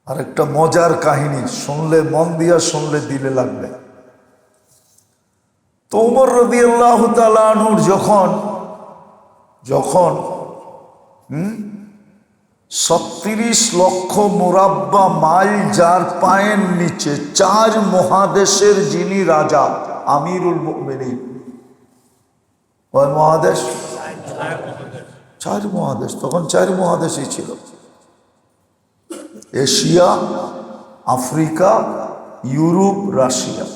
আর একটা মজার কাহিনী শুনলে, মন দিয়া শুনলে দিলে লাগবে। তো ওমর রাদিয়াল্লাহু তাআলা আনহুর যখন ৩৬ লক্ষ মুরাব্বা মাইল যার পায়ের নিচে ৪ মহাদেশের যিনি রাজা, আমিরুল মুমিনিন। কয় মহাদেশ? ৪ মহাদেশ। তখন ৪ মহাদেশই ছিল, এশিয়া, আফ্রিকা, ইউরোপ, রাশিয়া।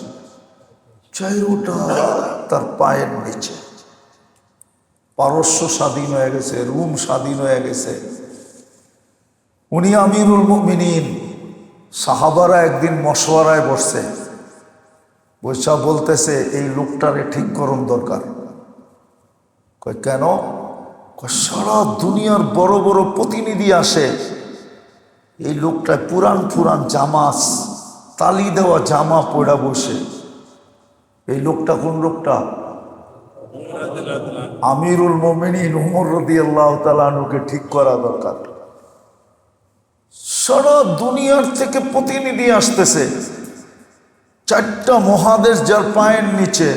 ৪টা তার পায়ের নিচে। পারস্য স্বাধীন হয়ে গেছে, রোম স্বাধীন হয়ে গেছে। উনি আমিরুল মুমিনিন। সাহাবারা একদিন মশওয়ারায় বসছে, বৈশা বলতেছে এই লোকটারে ঠিক করণ দরকার। কয় কেন? কয় সারা দুনিয়ার বড় বড় প্রতিনিধি আসে, এই লোকটা পুরান জামা, তালি দেওয়া জামা পড়া বসে। এই লোকটা কোন লোকটা? আমিরুল মুমিনিন ওমর রাদিয়াল্লাহু তাআলা আনহুকে ঠিক করা দরকার। সারা দুনিয়ার থেকে প্রতিনিধি আসতেছে, 4টা মহাদেশ যার পায়ের নিচে।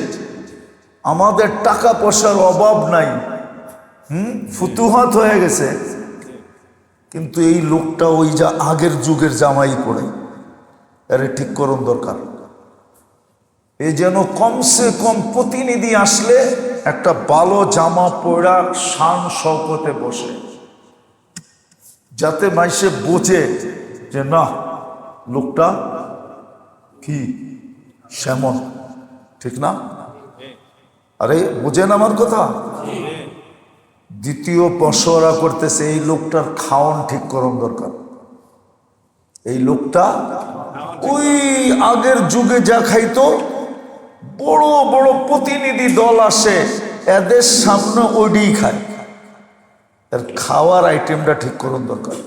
আমাদের টাকা পয়সার অভাব নাই, ফুতুহাত হয়ে গেছে, কিন্তু এই লোকটা ওই যা আগের যুগের জামাই পড়ে। আরে ঠিক করুন দরকার। এই যেন কমসে কম প্রতিনিধি আসলে একটা ভালো জামা পরা শান শওকতে বসে, যাতে মাইসে বোঝে যে না লোকটা কি সেমন, ঠিক না? আরে বোঝেন আমার কথা? দ্বিতীয় মশওয়ারা করতেছে এই লোকটার খাওয়ান ঠিক করুন দরকার। এই লোকটা ওই আগের যুগে যা খাইতো, বড় বড় প্রতিনিধি দল আসে, এদের সামনে ওইটাই খায়। এর খাওয়ার আইটেমটা ঠিক করুন দরকার,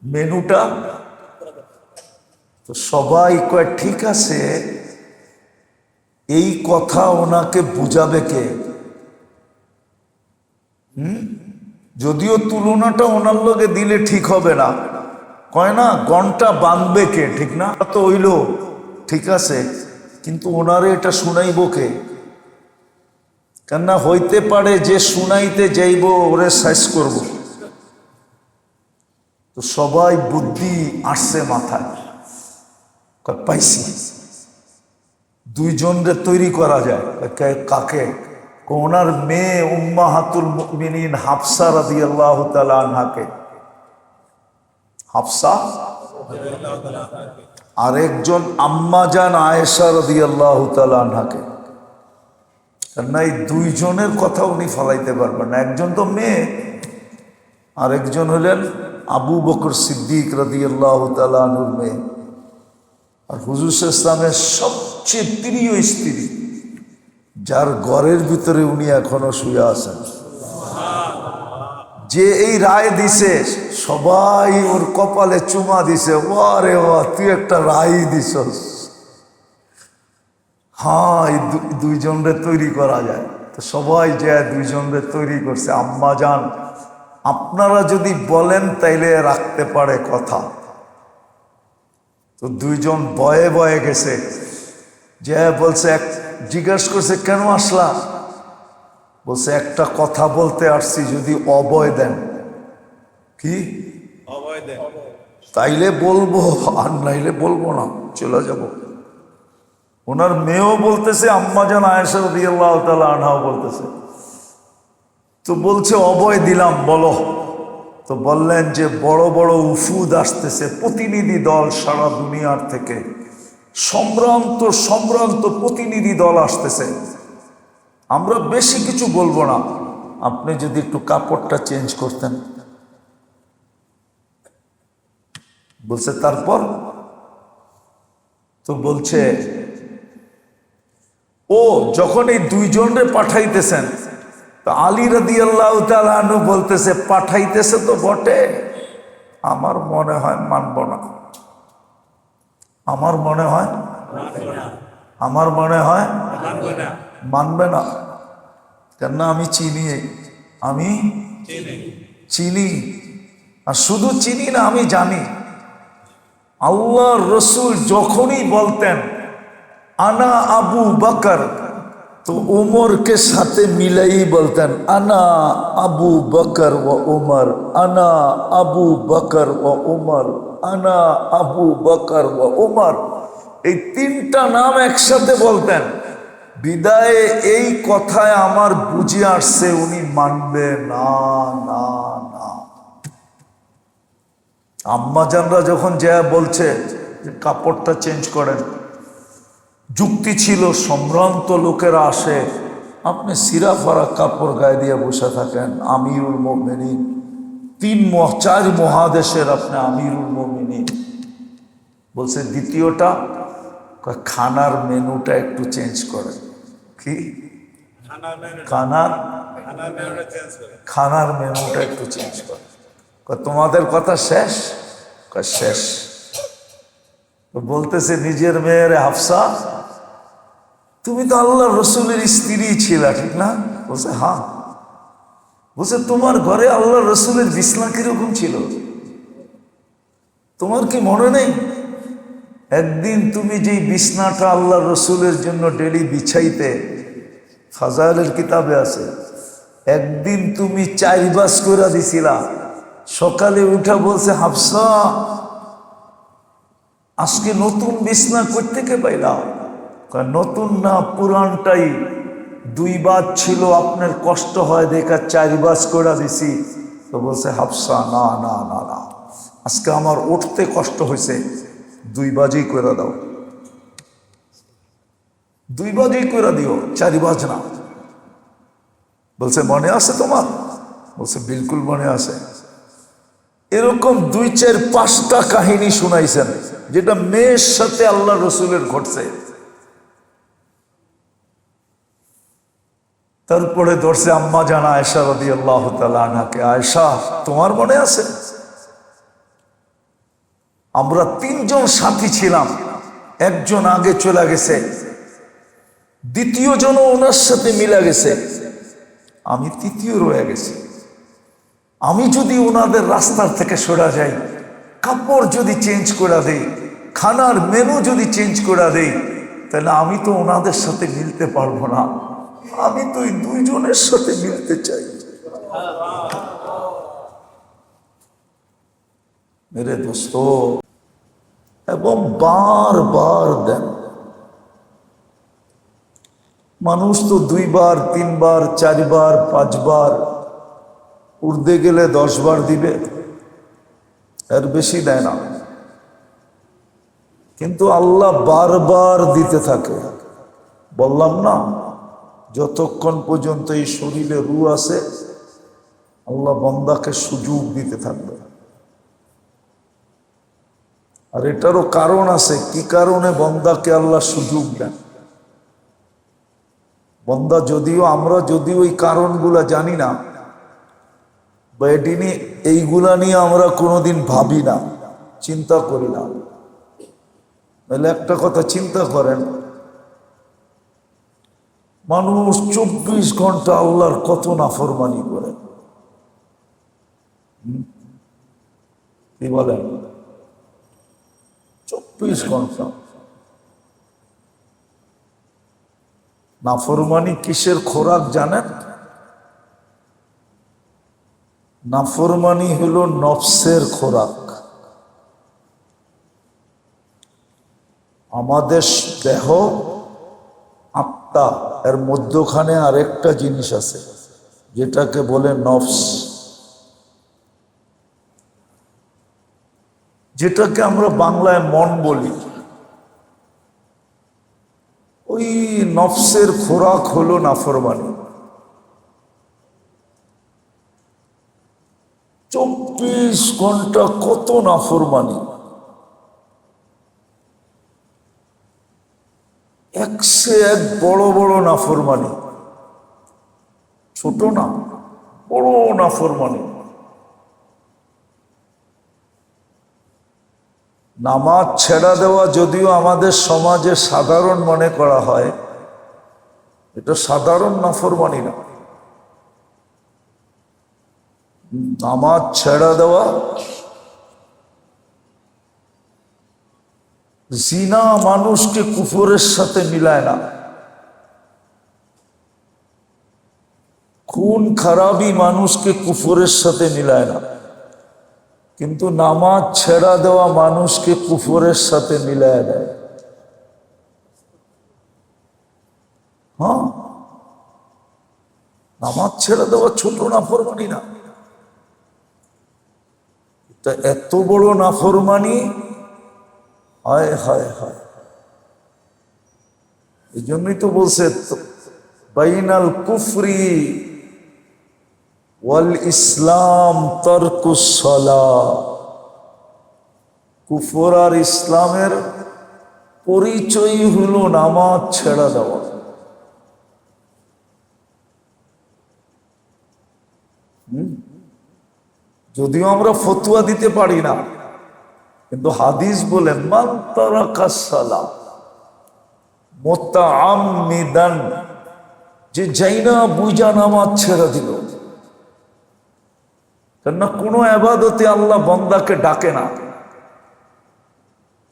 মেনুটা। তো সবাই কয় ঠিক আছে, এই কথা ওনাকে বুঝাবে কে? যদিও তুলনাটা ওনার লগে দিলে ঠিক হবে না। কয় না ঘন্টা বাঁধবে কে, ঠিক না? তো হইল ঠিক আছে, কিন্তু ওনারে এটা শুনাইব কে? কেননা হইতে পারে যে শুনাইতে যাইব ওরে সাইজ করব। তো সবাই বুদ্ধি আসছে মাথায়, পাইছি 2 জনরে তৈরি করা যায়। কাকে? ওনার মেয়ে উম্মাহাতুল মুমিনিন হাফসা রাদিয়াল্লাহু তাআলা আনহাকে। হাফসা আরেকজন আম্মাজান আয়েশা রাদিয়াল্লাহু তাআলা আনহাকে। না এই 2 জনের কথা উনি ফলাইতে পারবেন না। একজন তো মেয়ে, আরেকজন হলেন আবু বকর সিদ্দিক রাদিয়াল্লাহু তাআলা আনহুর মেয়ে, আর হুজুর ইসলামের সবচেয়ে প্রিয় স্ত্রী, যার ঘরের ভিতরে উনি এখনো শুয়ে আছেন। যে এই রায় দিছে সবাই ওর কপালে চুমা দিছে, ওরে ওয়া তুই একটা রায় দিছস। হ্যাঁ, এই 2 জনরে তৈরি করা যায়। তো সবাই যে 2 জনরে তৈরি করছে। আম্মা জান আপনারা যদি বলেন তাইলে রাখতে পারে কথা। তো 2 জন ভয়ে ভয়ে গেছে, যে বলছে, জিজ্ঞাসা করছে কেন আসলা? বলছে একটা কথা বলতে আসছি, যদি অভয় দেন। কি অভয় দেন? তাইলে বলবো, আর নাইলে বলবো না, চলে যাব। ওনার মেয়েও বলতেছে, আম্মাজান আয়েশা রাদিয়াল্লাহু তাআলা আনহাও বলতেছে। তো বলছে অভয় দিলাম, বলো। তো বললেন যে বড় বড় উফুদ আসতেছে, প্রতিনিধি দল সারা দুনিয়ার থেকে, সম্ভ্রান্ত প্রতিনিধি দল আসতেছে। আমরা বেশি কিছু বলবো না, আপনি যদি একটু কাপড়টা চেঞ্জ করতেন। বলছে তারপর? তো বলছে ও যখন এই 2 জনরে পাঠাইতেছেন, তো আলী রাদিয়াল্লাহু তাআলা আনহু বলতেছে পাঠাইতেছে তো বটে, আমার মনে হয় মানব না। আমার মনে হয় মানবে না। কেননা আমি চিনি, আর শুধু চিনি না, আমি জানি আল্লাহ রসুল যখনই বলতেন আনা আবু বকর, তো উমরকে সাথে মিলাই বলতেন আনা আবু বকর ও উমর, আনা আবু বকর ও উমর, আনা আবু বকর ও উমর। এই তিনটা নাম একসাথে বলতেন। বিদায়ে এই কথায় আমার বুঝে আসছে উনি মানবে না, না, না। আম্মাজানরা যখন যা বলছে যে কাপড়টা চেঞ্জ করেন, যুক্তি ছিল সম্ভ্রান্ত লোকেরা আসে, আপনি সিরা ফারা কাপড় গায়ে দিয়ে বসে থাকেন, আমিরুল মুমিনিন, 4 মহাদেশের আপনি আমিরুল মুমিনিন। বলছে দ্বিতীয়টা, খানার মেনুটা একটু চেঞ্জ করেন। কি খানার মেনুটা একটু চেঞ্জ করেন। তোমাদের কথা শেষ? শেষ। বলতেছে নিজের মেয়ের হাফসা, তুমি তো আল্লাহ রসুলের স্ত্রী ছিলা, ঠিক না? বলছে হ্যাঁ। বলছে তোমার ঘরে আল্লাহ রসুলের বিছনা কিরকম ছিল তোমার কি মনে নেই? একদিন তুমি যেই বিছনাটা আল্লাহ রসুলের জন্য ডেলি বিছাইতে, ফাজাইলের কিতাবে আছে, একদিন তুমি 4 বাস করে দিছিলা। সকালে উঠা বলছে হাফসা, আজকে নতুন বিছনা কই থেকে পাইলাম? নতুন না, পুরানটাই 2 বাস ছিল, আপনার কষ্ট হয় দেখা 4 বাস করে দিছি। তো বলছে হাফসা, না না না না, আজকে আমার উঠতে কষ্ট হয়েছে, 2 বাজই করে দাও, 2 বাজই করে দিও, 4 বাজ না। বলছে মনে আছে তোমার? বলছে বিলকুল মনে আছে। এরকম 2, 4, 5টা কাহিনী শুনাইছেন যেটা মেয়ের সাথে আল্লাহ রসুলের ঘটছে। তারপরে ধরছে আম্মা জানা আয়েশা রাদিয়াল্লাহু তাআলা আনহাকে, আয়েশা তোমার মনে আছে আমরা 3 জন সাথী ছিলাম, একজন আগে চলে গেছে, 2য় জনও ওনার সাথে মিলে গেছে, আমি 3য় রয়ে গেছি। আমি যদি ওনাদের রাস্তার থেকে সরে যাই, কাপড় যদি চেঞ্জ করে দেই, খানার মেনু যদি চেঞ্জ করে দেই, তাহলে আমি তো ওনাদের সাথে মিলতে পারবো না। আমি তো এই 2 জনের সাথে মিলতে চাই। মেরে দোস্ত, এবং বারবার দেন। মানুষ তো 2 বার, 3 বার, 4 বার, 5 বার, উর্দে গেলে 10 বার দিবে, এর বেশি দেয় না। কিন্তু আল্লাহ বারবার দিতে থাকে। বললাম না, যতক্ষণ পর্যন্ত এই শরীরে রূহ আছে, আল্লাহ বান্দাকে সুযোগ দিতে থাকবে। আর এটারও কারণ আছে, কি কারণে বান্দাকে আল্লাহ সুযোগ দেন। বান্দা আমরা যদিও এই কারণগুলা জানি না, বা এইগুলা নিয়ে আমরা কোনোদিন ভাবি না, চিন্তা করি না। তাহলে একটা কথা চিন্তা করেন, মানুষ 24 ঘন্টা আল্লাহর কত নাফরমানি করে, কি বলেন? 24 ঘন্টা নাফরমানি কিসের খোরাক জানেন? নাফরমানি হলো নফসের খোরাক। আমাদের দেহ, আত্মা, এর মধ্যখানে আরেকটা জিনিস আছে যেটাকে বলে নফস, যেটাকে আমরা বাংলায় মন বলি। ওই নফসের খোরাক হলো নাফরমানি। 24 ঘন্টা কত নাফরমানি, একশে এক বড় বড় নাফরমানি, ছোট না, বড় নাফরমানি। নামাজ ছেড়া দেওয়া যদিও আমাদের সমাজে সাধারণ মনে করা হয়, এটা সাধারণ নাফরমানি না। নামাজ ছেড়া দেওয়া জিনা মানুষকে কুফরের সাথে মিলায় না, খুন খারাপি মানুষকে কুফরের সাথে মিলায় না, কিন্তু নামাজ ছেড়া দেওয়া মানুষকে কুফরের সাথে মিলায় দেয়। হ্যাঁ, নামাজ ছেড়ে দেওয়া ছোট নাফরমানি না, এটা এত বড় নাফরমানি। হায় হায় হায়, এই জন্যই তো বলছে বাইনাল কুফরি ওয়াল ইসলাম তারকুস সালাহ। কুফর আর ইসলামের পরিচয় হলো নামাজ ছেড়ে দেওয়া। যদিও আমরা ফতোয়া দিতে পারি না, কিন্তু হাদিস বলে মান তারাকা সালাহ মুতাআম্মিদান, যে যাইনা বুঝা নামাজ ছেড়ে দিল। কেননা কোনো ইবাদতে আল্লাহ বান্দাকে ডাকে না,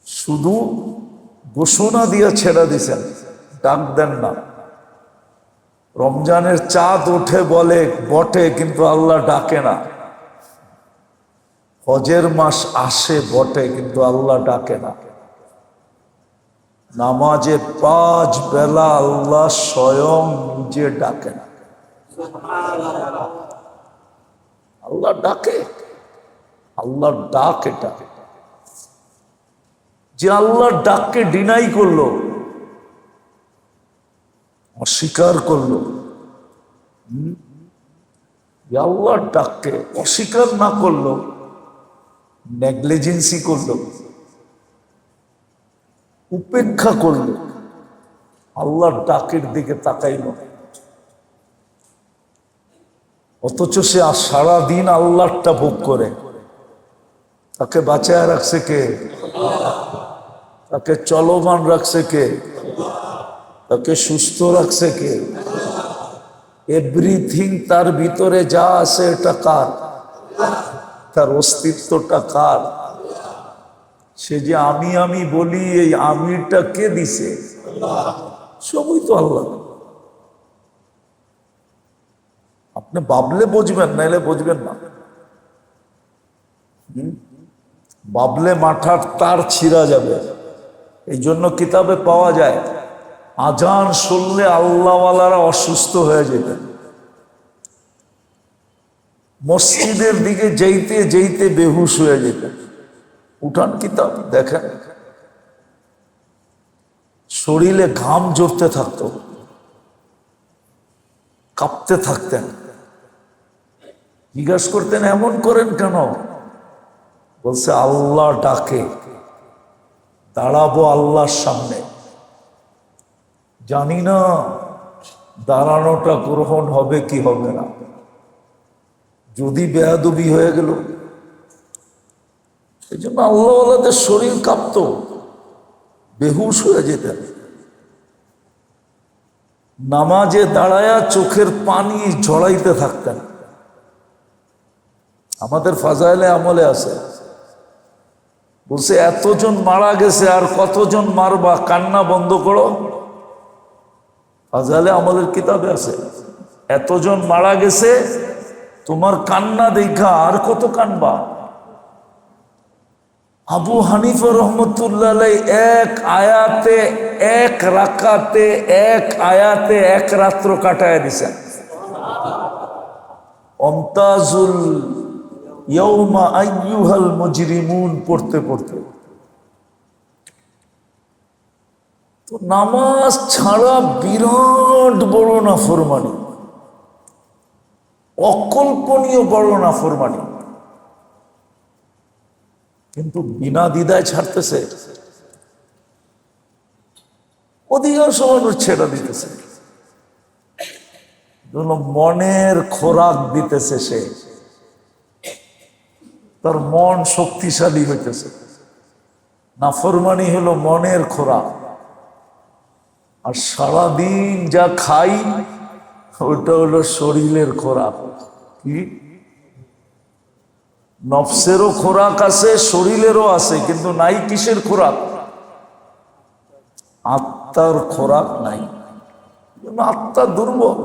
শুধু ঘোষণা দিয়ে ছেড়ে দিছেন, ডাক দেন না। রমজানের চাঁদ ওঠে বলে বটে, কিন্তু আল্লাহ ডাকে না। হজের মাস আসে বটে, কিন্তু আল্লাহ ডাকে না। নামাজে 5 বেলা আল্লাহ স্বয়ং নিজে ডাকে না। আল্লাহ ডাকে, আল্লাহর ডাক এটা। যে আল্লাহর ডাককে ডিনাই করলো, অস্বীকার করলো, আল্লাহর ডাককে অস্বীকার না করলো, নেগলিজেন্সি করলো, উপেক্ষা করলো, আল্লাহর ডাকের দিকে তাকাইল, অথচ সে সারাদিন আল্লাহরটা ভোগ করে। তাকে বাঁচায় রাখছে কে? তাকে চলমান রাখছে কে? তাকে সুস্থ রাখছে কে? এভরিথিং তার ভিতরে যা আছে এটা কার? তার অস্তিত্বটা কার? সে যে আমি আমি বলি, এই আমিরটা কে দিছে? সবই তো আল্লাহ। আপনি ভাবলে বুঝবেন, নাইলে বুঝবেন না। ভাবলে মাথার তার ছিঁড়া যাবে। এই জন্য কিতাবে পাওয়া যায়, আজান শুনলে আল্লাহওয়ালারা অসুস্থ হয়ে যেতেন। মসজিদের দিকে যেতে যেতে বেহুশ হয়ে যেতেন। উঠান কিতাব দেখেন, শরীরে ঘাম জড়তে থাকতো, কাঁপতে থাকতেন। জিজ্ঞাসা করতেন এমন করেন কেন? বলছে আল্লাহ ডাকে, দাঁড়াবো আল্লাহর সামনে, জানি না দাঁড়ানোটা গ্রহণ হবে কি হবে না, যদি বেয়াদবি হয়ে গেল। এই জন্য আল্লাহওয়ালাদের শরীর কাঁপতো, বেহুশ হয়ে যেতেন। নামাজে দাঁড়ায়া চোখের পানি ঝরাইতে থাকতেন। আমাদের ফাজাইলে আমলে আছে, বলছে এতজন মারা গেছে, আর কতজন মারবা, কান্না বন্ধ করো। ফাজাইলে আমলের কিতাবে আছে, এতজন মারা গেছে, তোমার কান্না দেখা আর কত কানবা। আবু হানিফা রহমতুল্লাহ আলাইহি এক আয়াতে, এক রাকাতে, এক আয়াতে এক রাত্র কাটায় দিছেন। অমতাজুল ইয়াউমা আইয়ুহাল মুজরিমুন পড়তে পড়তে। তো নামাজ ছাড়া বিরাট বড় নাফরমানি, অকল্পনীয় বড় নাফরমানি, কিন্তু বিনা দ্বিধায় ছাড়তেছে। অধিকাংশ মানুষ ছেড়ে দিতেছে, মনের খোরাক দিতেছে। সে তার মন শক্তিশালী হইতেছে। নাফরমানি হলো মনের খোরাক, আর সারাদিন যা খাই ওটা হলো শরীরের খোরাক। কি? নফসেরও খোরাক আছে, শরীরেরও আছে, কিন্তু নাই কিসের খোরাক? আত্মার খোরাক নাই, আত্মা দুর্বল,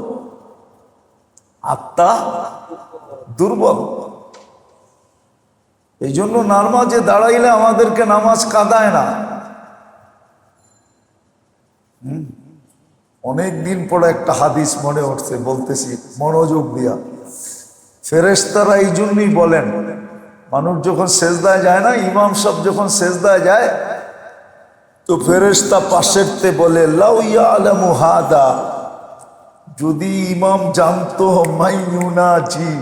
আত্মা দুর্বল। এই জন্য নামাজে দাঁড়াইলে আমাদেরকে নামাজ কাঁদায় না। অনেক দিন পরে একটা হাদিস মনে উঠছে, বলতেছি মনোযোগ দিয়া। ফেরেশতারা এই জন্যই বলেন, মানুষ যখন সেজদায় যায় না, ইমাম সাহেব যখন সেজদায় যায়, তো ফেরেশতা পাশেরতে বলে লাউ ইয়ালামু হাদা, যদি ইমাম জানতো মাইয়ুনাজি,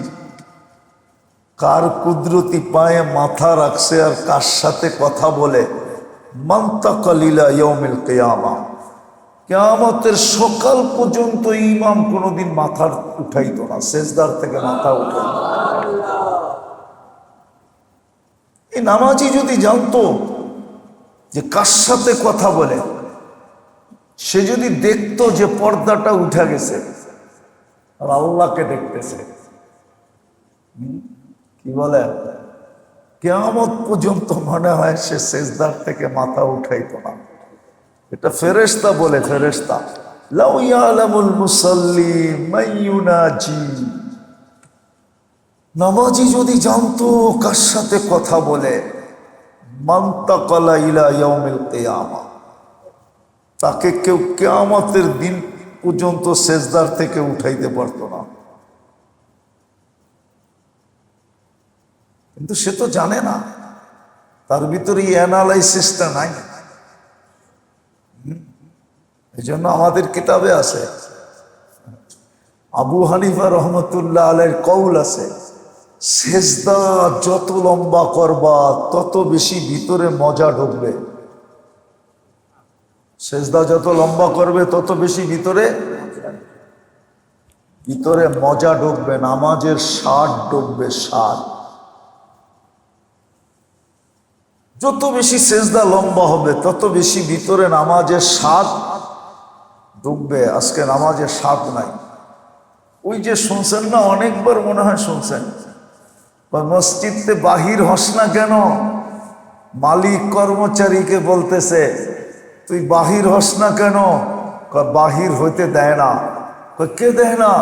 কার কুদরতি পায়ে মাথা রাখছে আর কার সাথে কথা বলে, মান্তাকালিলা ইয়াউমিল কিয়ামা, কিয়ামতের সকাল পর্যন্ত ইমাম কোনোদিন মাথা উঠাইতো না, সেজদার থেকে মাথা উঠাইতো। এই নামাজি যদি জানতো যে কার সাথে কথা বলে, সে যদি দেখতো যে পর্দাটা উঠে গেছে আর আল্লাহকে দেখতেছে, কি বলে, কিয়ামত পর্যন্ত মনে হয় সে সেজদার থেকে মাথা উঠাইতো না। এটা ফেরেশতা বলে, ফেরেশতা লাউ ইয়ালামুল মুসাল্লি মাইয়ুনাজি, নামাজি যদি জানতো কার সাথে কথা বলে, মান্তাকালা ইলা ইয়াউমিল কিয়ামা, তাকে কেউ কিয়ামতের দিন পর্যন্ত সেজদার থেকে উঠাইতে পারতো না। কিন্তু সে তো জানে না, তার ভিতরে এই অ্যানালাইসিসটা নাই। এই জন্য আমাদের কিতাবে আছে, আবু হানিফা রহমতুল্লাহ আলাইহির কওল আছে, সেজদা যত লম্বা করবা তত বেশি ভিতরে মজা ঢুকবে। সেজদা যত লম্বা করবে তত বেশি ভিতরে মজা ঢুকবে, নামাজের স্বাদ ঢুকবে, স্বাদ। যত বেশি সেজদা লম্বা হবে তত বেশি ভিতরে নামাজের স্বাদ ঢুকবে। আজকে নামাজের স্বাদ নাই। ওই যে শুনছেন না, অনেকবার মনে হয় শুনছেন, মসজিদে বাহির হস না কেন, মালিক কর্মচারীকে বলতেছে তুই বাহির হস না কেন, বাহির হইতে দেয় না। কে দেয় না?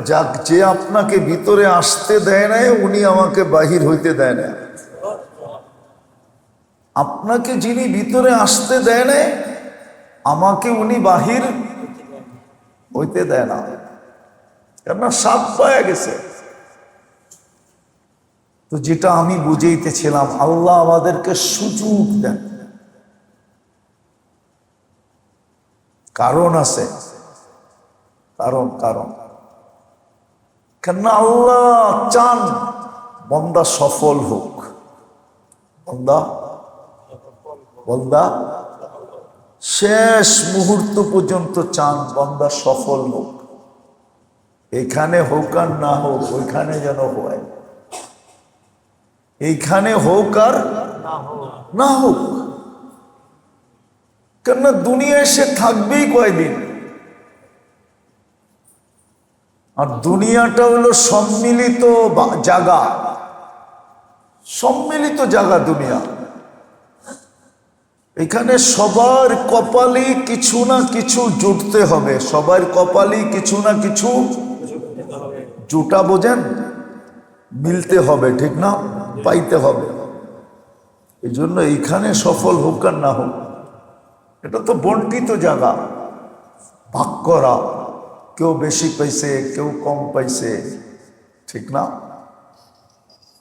যাক, যে আপনাকে ভিতরে আসতে দেয় না উনি আমাকে বাহির হইতে দেয় না। আপনাকে যিনি ভিতরে আসতে দেয় না, আমাকে উনি বাহির হইতে দেয় না, কেননা সাপ পাওয়া গেছে। তো যেটা আমি বুঝাইতেছিলাম, আল্লাহ আমাদেরকে সুযোগ দেন, কারণ আছে, কারণ কেননা আল্লাহ চান বান্দা সফল হোক, বান্দা শেষ মুহূর্ত পর্যন্ত চান বান্দা সফল হোক। এখানে হোক আর না হোক, ওইখানে যেন হয়, এইখানে হোক আর না হোক। কেননা দুনিয়ায় সে থাকবেই কয়দিন, আর দুনিয়াটা হলো সম্মিলিত জায়গা, সম্মিলিত জায়গা দুনিয়া। এখানে সবার কপালে কিছু না কিছু জুটতে হবে, সবার কপালে কিছু না কিছু জুটা, বোঝেন, মিলতে হবে, ঠিক না, পাইতে হবে। এই জন্য এইখানে সফল হোক আর না হোক, এটা তো বন্টিত জায়গা, ভাগ করা, কেউ বেশি পাইছে কেউ কম পাইছে, ঠিক না।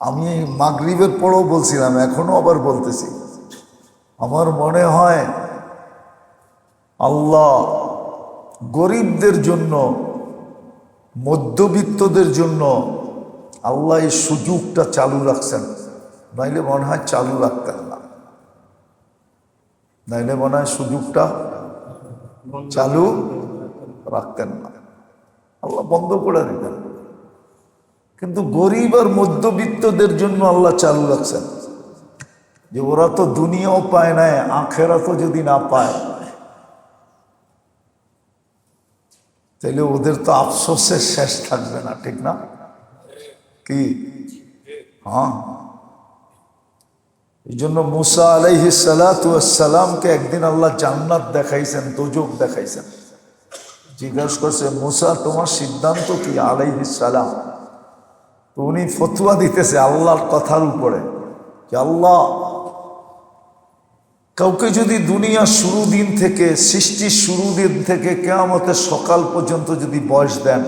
আমি মাগরিবের পরেও বলছিলাম, এখনো আবার বলতেছি, আমার মনে হয় আল্লাহ গরিবদের জন্য, মধ্যবিত্তদের জন্য আল্লাহ এই সুযোগটা চালু রাখছেন, নাইলে মনে হয় চালু রাখতেন না, নাইলে মনে হয় সুযোগটা চালু রাখতেন না, আল্লাহ বন্ধ করে দিতেন। কিন্তু গরিব আর মধ্যবিত্তদের জন্য আল্লাহ চালু রাখছেন, যে ওরা তো দুনিয়াও পায় না, আখেরাতও যদি না পায় তাহলে ওদের তো আফসোসের শেষ থাকবে না, ঠিক না? কি? হ্যাঁ, এই জন্য মুসা আলাইহিস সালাতু ওয়াস সালামকে একদিন আল্লাহ জান্নাত দেখাইছেন, দোজখ দেখাইছেন। জিজ্ঞাসা করছে, মুসা তোমার সিদ্ধান্ত কি? আলাইহিস সালাম তো উনি ফতোয়া দিতেছে আল্লাহর কথার উপরে যে আল্লাহ, কাউকে যদি দুনিয়া শুরু দিন থেকে, সৃষ্টির শুরু দিন থেকে কিয়ামতের সকাল পর্যন্ত যদি বয়স দেন,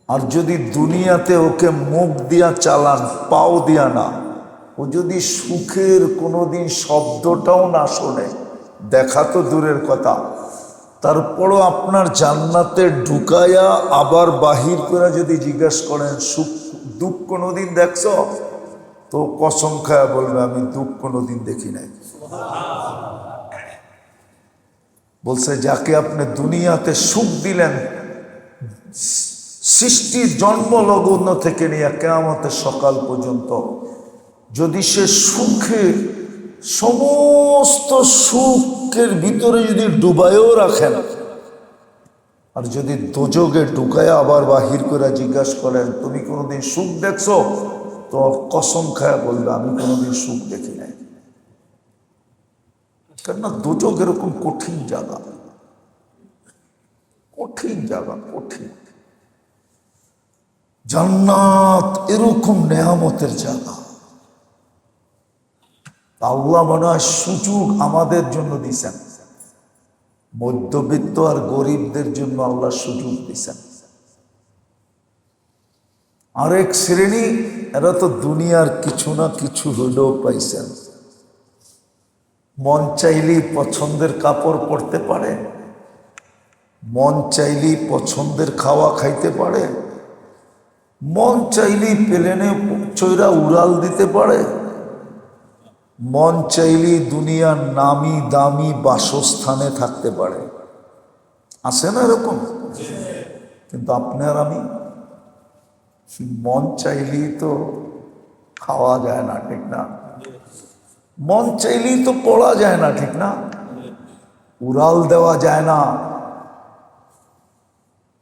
আর যদি দুনিয়াতে ওকে মুখ দিয়া চালান, পাও দিয়া না, ও যদি সুখের কোনোদিন শব্দটাও না শোনে, দেখা তো দূরের কথা, তারপরও আপনার জান্নাতে ঢুকায়া আবার বাহির করে যদি জিজ্ঞাসা করেন সুখ দুঃখ কোনোদিন দেখছো, তো কসম খায়া বলবে আমি দুঃখ কোনোদিন দেখি নাই। বলছে যাকে আপনি দুনিয়াতে সুখ দিলেন, সৃষ্টির জন্ম লগ্ন থেকে নিয়ে কিয়ামতের সকাল পর্যন্ত, যদি সে সুখে সমস্ত সুখের ভিতরে যদি ডুবাইও রাখেন, আর যদি দোজগে ঢুকায় আবার বাহির করে জিজ্ঞাসা করেন তুমি কোনোদিন সুখ দেখছো, তো কসম খায়া বলবে আমি কোনোদিন সুখ দেখি নাই। কেননা দোজগ এরকম কঠিন জায়গা, কঠিন জায়গা, কঠিন। জান্নাত এরকম নেয়ামতের জায়গা। আল্লাহ মনে হয় সুযোগ আমাদের জন্য দিছেন, মধ্যবিত্ত আর গরিবদের জন্য আল্লাহ সুযোগ দিছেন। আরেক শ্রেণী, এরা তো দুনিয়ার কিছু না কিছু হইলেও পাইছেন। মন চাইলেই পছন্দের কাপড় পরতে পারে, মন চাইলেই পছন্দের খাওয়া খাইতে পারে, মন চাইলেই প্লেনে চৈরা উড়াল দিতে পারে, মন চাইলেই দুনিয়ার নামি দামি বাসস্থানে থাকতে পারে। আছে না এরকম? কিন্তু আপনার আমি মন চাইলেই তো খাওয়া যায় না, ঠিক না? মন চাইলেই তো পড়া যায় না, ঠিক না? উড়াল দেওয়া যায় না,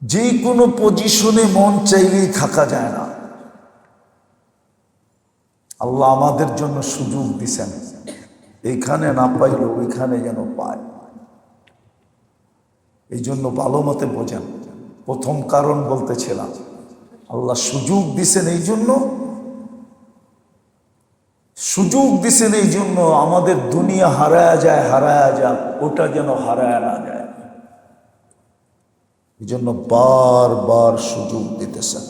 যে কোনো পজিশনে মন চাইলেই থাকা যায় না। আল্লাহ আমাদের জন্য সুযোগ দিছেন, এইখানে না পাইলেও ওইখানে যেন পায়। এই জন্য ভালো মতে বোঝেন। প্রথম কারণ বলতেছিলাম, আল্লাহ সুযোগ দিছেন এই জন্য, সুযোগ দিছেন এই জন্য আমাদের দুনিয়া হারায়া যায়, হারায়া যাক, ওটা যেন হারায়া না যায়। এই জন্য বারবার সুযোগ দিতেছেন।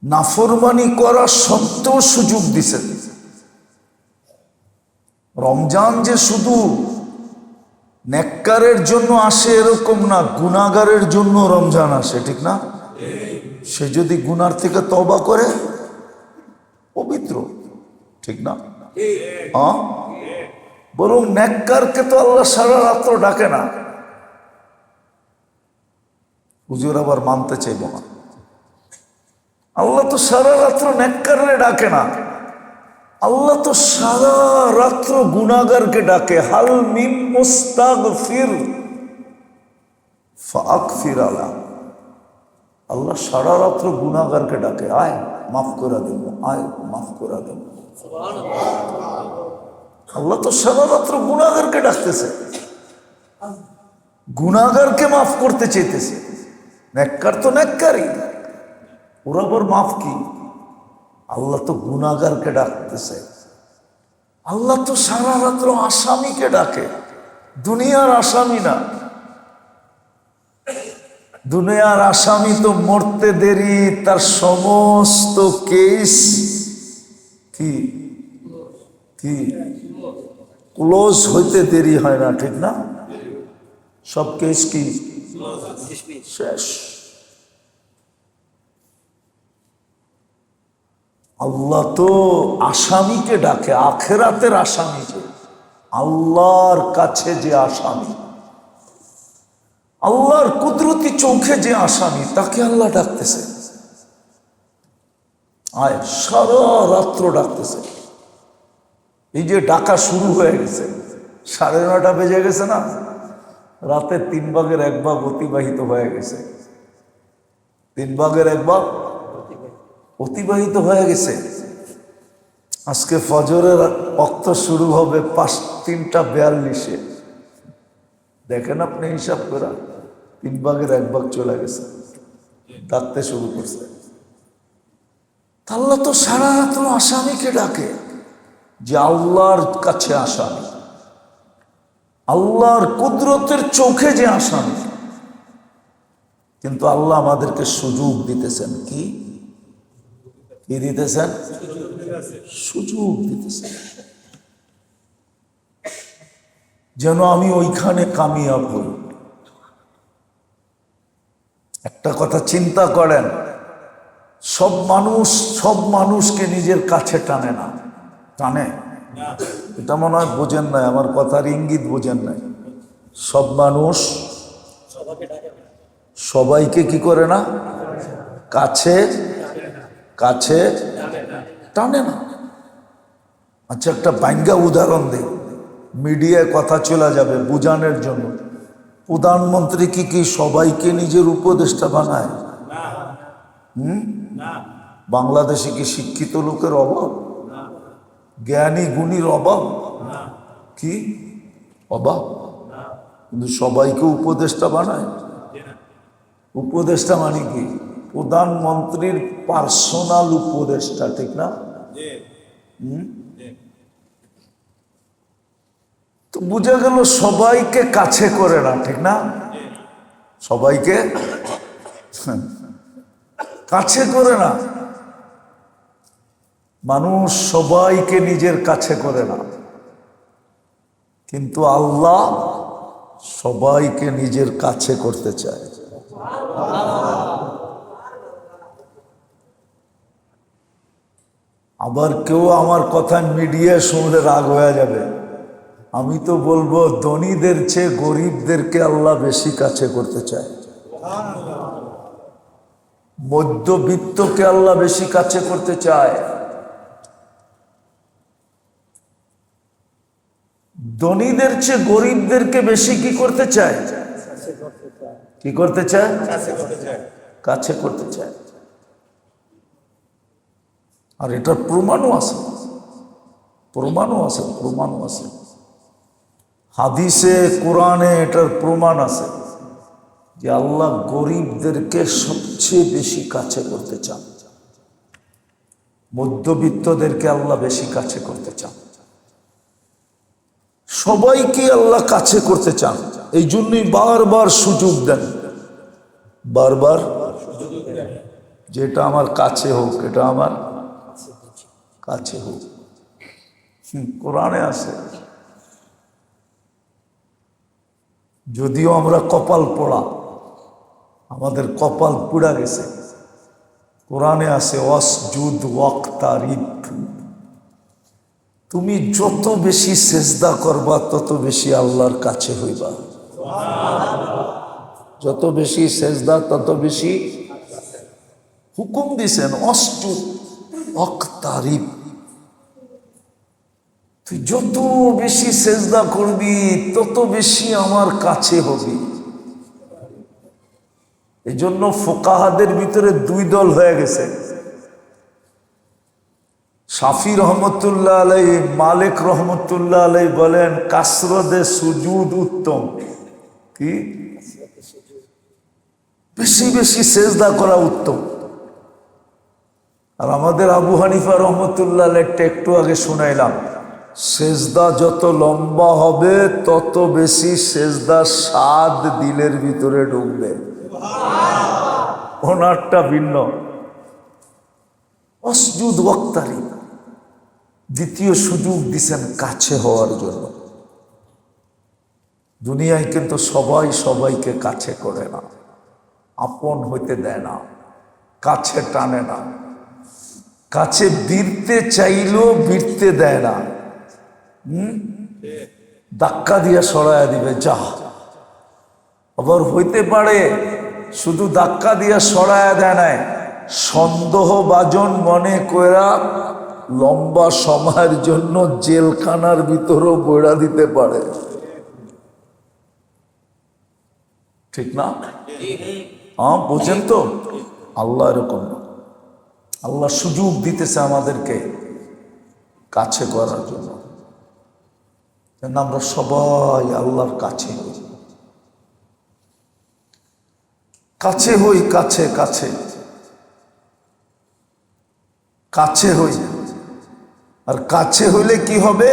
নাফরমানি করা সত্ত্বেও সুযোগ দিছেন। রমজান যে শুধু নেককারের জন্য আসে এরকম না, গুনাহগারের জন্য রমজান আসে, ঠিক না? সে যদি গুনার থেকে তওবা করে পবিত্র, ঠিক না? বরং নেককারকে তো আল্লাহ সারা রাত্র ডাকে না। হুজুর আবার মানতে চাইব না, আল্লাহ তো সারা রাত্র নেককারে ডাকে না, আল্লাহ তো সারা রাত্র গুনাহগারকে ডাকে। হাল মিন মুস্তাগফির ফাগফির আলা। আল্লাহ সারা রাত্র গুনাহগারকে ডাকে, আয় মাফ করে দেব, আয় মাফ করে দেব। আল্লাহ তো সারা রাত্র গুনাহগারকে ডাকতেছে, গুনাহগারকে মাফ করতে চাইতেছে। নেককার তো নেককারই, ওরা আবার মাফ কি? আল্লাহ তো গুনাহগারকে ডাকতেছে। আল্লাহ তো সারা রাত্র আসামিকে ডাকে, দুনিয়ার আসামি না। দুনিয়ার আসামি তো মরতে দেরি, তার সমস্ত কেস কি কি ক্লোজ হইতে দেরি হয় না, ঠিক না? সব কেস কি শেষ। আল্লাহ তো আসামিকে ডাকে, আখেরাতের আসামিকে, আল্লাহর কাছে যে আসামি, আল্লাহর কুদরতি চোখে যে আসামি, তাকে আল্লাহ ডাকতেছে। আয় সারা রাত্র ডাকতেছে। এই যে ডাকা শুরু হয়ে গেছে, 9:30 বেজে গেছে না, রাতে 3/1 অতিবাহিত হয়ে গেছে। 3/1 অতিবাহিত হয়ে গেছে। আজকে ফজরের ওয়াক্ত শুরু হবে 3:42। দেখেন আপনি হিসাব করে 3 ভাগের 1 ভাগ চলে গেছে, ডাকতে শুরু করছে। আল্লাহ তো সারা রাত আসামিকে ডাকে যে আল্লাহর কাছে আসামি, আল্লাহর কুদরতের চোখে যে আসামি। কিন্তু আল্লাহ আমাদেরকে সুযোগ দিতেছেন। কি দিতেছেন? সুযোগ দিতেছেন যেন আমি ওইখানে কামিয়াব হই। একটা কথা চিন্তা করেন, সব মানুষকে নিজের কাছে টানে না। টানে? এটা মনে হয় বোঝেন নাই, আমার কথার ইঙ্গিত বোঝেন নাই। সব মানুষ সবাইকে কি করে না? কাছে টানে না। আচ্ছা, একটা বাঙ্গা উদাহরণ দেই, মিডিয়ায় কথা চলে যাবে বুঝানোর জন্য। প্রধানমন্ত্রী কি সবাইকে নিজের উপদেষ্টা বানায়? বাংলাদেশে কি শিক্ষিত লোকের অভাব? জ্ঞানী গুণীর অভাব? কি অভাব? কিন্তু সবাইকে উপদেষ্টা বানায়। উপদেষ্টা মানে কি? প্রধানমন্ত্রীর পার্সোনাল উপদেষ্টা, ঠিক না? তো বোঝা গেল সবাইকে কাছে করে না, ঠিক না? সবাইকে কাছে করে না। মানুষ সবাইকে নিজের কাছে করে না, কিন্তু আল্লাহ সবাইকে নিজের কাছে করতে চায়। আবার কেউ আমার কথা মিডিয়া শুনলে রাগ হয়ে যাবে। আমি তো বলবো ধনীদের চেয়ে গরিবদেরকে আল্লাহ বেশি কাছে করতে চায়। মধ্যবিত্তকে আল্লাহ বেশি কাছে করতে চায়। ধনীদের চেয়ে গরিবদেরকে বেশি কি করতে চায়? কি করতে চায়? কাছে করতে চায়। আর এটার প্রমাণও আছে। হাদিসে কোরআনে এটার প্রমাণ আছে যে আল্লাহ গরিবদেরকে সবচেয়ে বেশি কাছে করতে চান, মধ্যবিত্তদেরকে আল্লাহ বেশি কাছে করতে চান। সবাইকে আল্লাহ কাছে করতে চান। এই জন্যই বারবার সুযোগ দেন, বারবার যেটা আমার কাছে হোক, এটা আমার কাছে হোক। কোরআনে আছে। যদিও আমরা কপাল পোড়া, আমাদের কপাল পুড়া গেছে, কোরআনে আছে ওয়াসজুদ ওয়াক্তারিব। তুমি যত বেশি সেজদা করবা তত বেশি আল্লাহর কাছে হইবা। যত বেশি সেজদা তত বেশি হুকুম দিছেন ওয়াসজুদ ওয়াক্তারিব। তুই যত বেশি সেজদা করবি তত বেশি আমার কাছে হবি। এই জন্য ফুকাহাদের ভিতরে 2 দল হয়ে গেছে। শাফি রহমতুল্লাহ আলাইহি, মালিক রহমতুল্লাহ আলাইহি বলেন কাসরতে সুজুদ উত্তম। কি? বেশি বেশি সেজদা করা উত্তম। আর আমাদের আবু হানিফা রহমতুল্লাহ আলাইহি একটু আগে শুনাইলাম, সেজদা যত লম্বা হবে তত বেশি সেজদা স্বাদ দিলের ভিতরে ঢুকবে। ওনারটা ভিন্ন। ওয়াসজুদ ওয়াক্তারিব, দ্বিতীয় সুযোগ দিছেন কাছে হওয়ার জন্য। দুনিয়ায় কিন্তু সবাই সবাইকে কাছে করে না, আপন হইতে দেয় না, কাছে টানে না, কাছে ভিড়তে চাইলেও ভিড়তে দেয় না। ধাক্কা দিয়ে সরাইয়া দিবে, যা। আবার হইতে পারে শুধু ধাক্কা দিয়ে সরাইয়া দেয় নাই, সন্দেহভাজন মনে কইরা লম্বা সময়ের জন্য জেলখানার ভিতরও বইড়া দিতে পারে, ঠিক না? হ্যাঁ, বুঝেন তো? আল্লাহ এরকম না। আল্লাহ সুযোগ দিতেছে আমাদেরকে কাছে করার জন্য, যেন আমরা সবাই আল্লাহর কাছে হই, কাছে হই, কাছে কাছে কাছে হই। আর কাছে হইলে কি হবে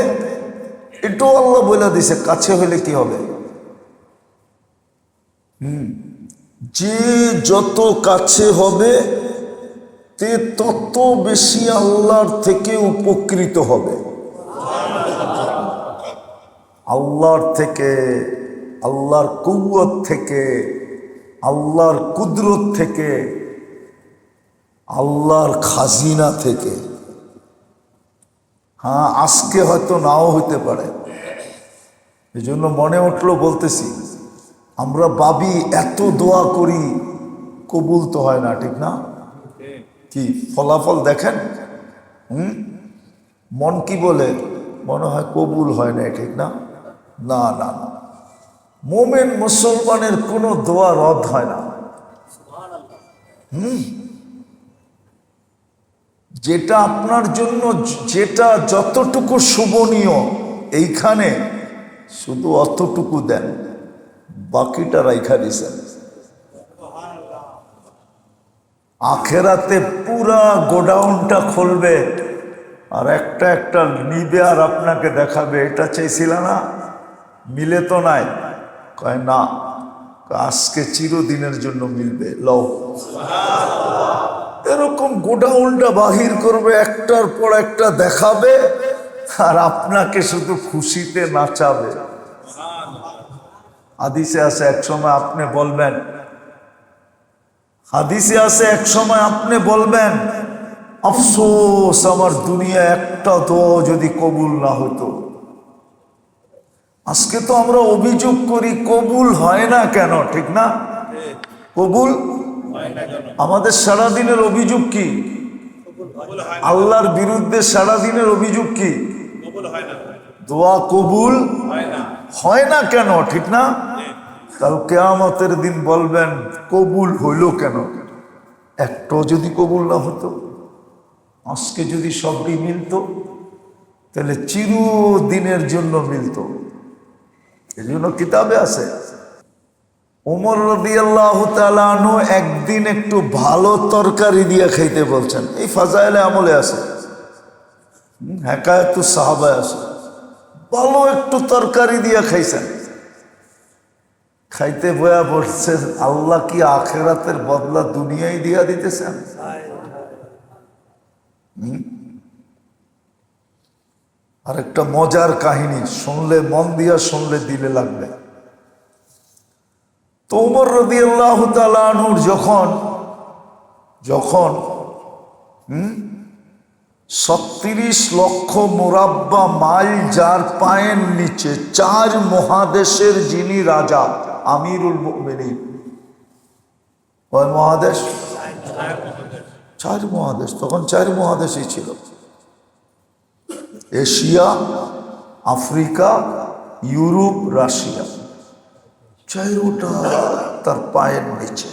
এটাও আল্লাহ বলে দিছে, কাছে হইলে কি হবে। যে যত কাছে হবে তে তত বেশি আল্লাহর থেকে উপকৃত হবে। আল্লাহর থেকে, আল্লাহর কুওয়াত থেকে, আল্লাহর কুদরত থেকে, আল্লাহর খাজিনা থেকে। হ্যাঁ, আজকে হয়তো নাও হইতে পারে, এই জন্য মনে উঠলো বলতেছি। আমরা ভাবি এত দোয়া করি, কবুল তো হয় না, ঠিক না? কি ফলাফল দেখেন? মন কি বলে? মনে হয় কবুল হয় না, ঠিক না? না না না, মোমেন মুসলমানের কোনো দোয়া রদ হয় না। যেটা আপনার জন্য, যেটা যতটুকু শুভনীয় এইখানে শুধু অতটুকু দেন, বাকিটা রাইখা দিছেন। আখেরাতে পুরা গোডাউনটা খুলবে আর একটা একটা নিবে আর আপনাকে দেখাবে, এটা চাইছিল না, মিলে তো নাই। কয় না, আজকে চিরদিনের জন্য মিলবে, লও। এরকম গোডাউনটা বাহির করবে, একটার পর একটা দেখাবে আর আপনাকে শুধু খুশিতে নাচাবে। হাদিসে আছে এক সময় আপনি বলবেন, হাদিসে আছে এক সময় আপনি বলবেন, আফসোস আমার দুনিয়া একটা দোয়া যদি কবুল না হতো। আজকে তো আমরা অভিযোগ করি কবুল হয় না কেন, ঠিক না? কবুল আমাদের সারাদিনের অভিযোগ কি? আল্লাহর বিরুদ্ধে সারাদিনের অভিযোগ কি? দোয়া কবুল হয় না কেন, ঠিক না? কাল কিয়ামতের দিন বলবেন কবুল হইল কেন? একটাও যদি কবুল না হতো, আজকে যদি সবটি মিলতো, তাহলে চিরদিনের জন্য মিলতো। এই জন্য কিতাবে আছে, ওমর রাদিয়াল্লাহু তাআলা আনহু একদিন একটু ভালো তরকারি দিয়ে খাইতে বলছেন। এই ফাজাইলে আমলে আছে, হেকায়াতুস সাহাবায় আছে, ভালো একটু তরকারি দিয়ে খাইছেন। খাইতে বয়া বসছে, আল্লাহ কি আখেরাতের বদলা দুনিয়ায় দিয়া দিতেছেন? আর একটা মজার কাহিনী শুনলে, মন দিয়া শুনলে দিলে লাগবে। তো ওমর রাদিয়াল্লাহু তাআলা আনহুর যখন ৩৬ লক্ষ মুরাব্বা মাইল যার পায়ের নিচে ৪ মহাদেশের যিনি রাজা, আমিরুল মুমিনিন। কয় মহাদেশ? ৪ মহাদেশ। তখন ৪ মহাদেশই ছিল, এশিয়া, আফ্রিকা, ইউরোপ, রাশিয়া। ৪টা তার পায়ের নিচে।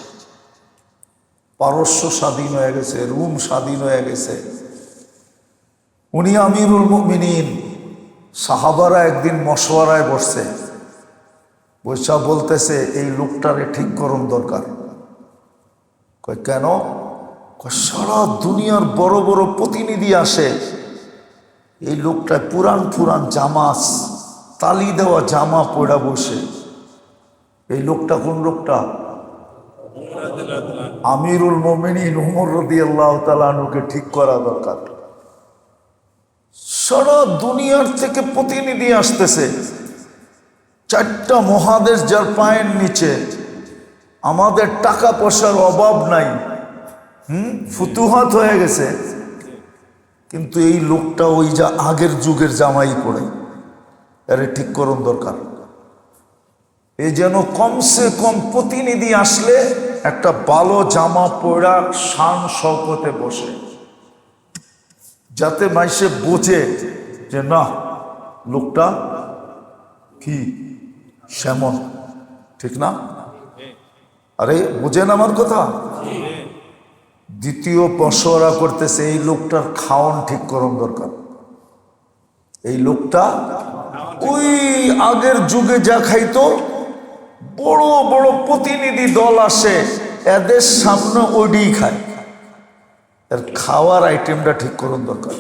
পারস্য স্বাধীন হয়ে গেছে, রোম স্বাধীন হয়ে গেছে, উনি আমিরুল মুমিনিন। সাহাবারা একদিন মশওয়ারায় বসছে, বৈশা বলতেছে এই লোকটারে ঠিক করুন দরকার। কয় কেন? কয় সারা দুনিয়ার বড় বড় প্রতিনিধি আসে, এই লোকটা পুরান পুরান জামা, তালি দেওয়া জামা পড়া বসে। এই লোকটা কোন লোকটা? আমিরুল মুমিনিন ওমর রাদিয়াল্লাহু তাআলা আনহুকে ঠিক করা দরকার। সারা দুনিয়ার থেকে প্রতিনিধি আসতেছে, 4টা মহাদেশ যার পায়ের নিচে। আমাদের টাকা পয়সার অভাব নাই, ফুতুহাত হয়ে গেছে, কিন্তু এই লোকটা ওই যা আগের যুগের জামাই পড়ে। আরে ঠিক করুন দরকার। এই যেন কমসে কম প্রতিনিধি আসলে একটা ভালো জামা পরা শান শওকতে বসে, যাতে মাইসে বোঝে যে না লোকটা কি সেমন, ঠিক না? আরে বোঝেন আমার কথা? দ্বিতীয় মশওয়ারা করতেছে এই লোকটার খাওয়ান ঠিক করণ দরকার। এই লোকটা ওই আগের যুগে যা খাইতো, বড় বড় প্রতিনিধি দল আসে, এদের সামনে ওডি খায়। এর খাওয়ার আইটেমটা ঠিক করণ দরকার,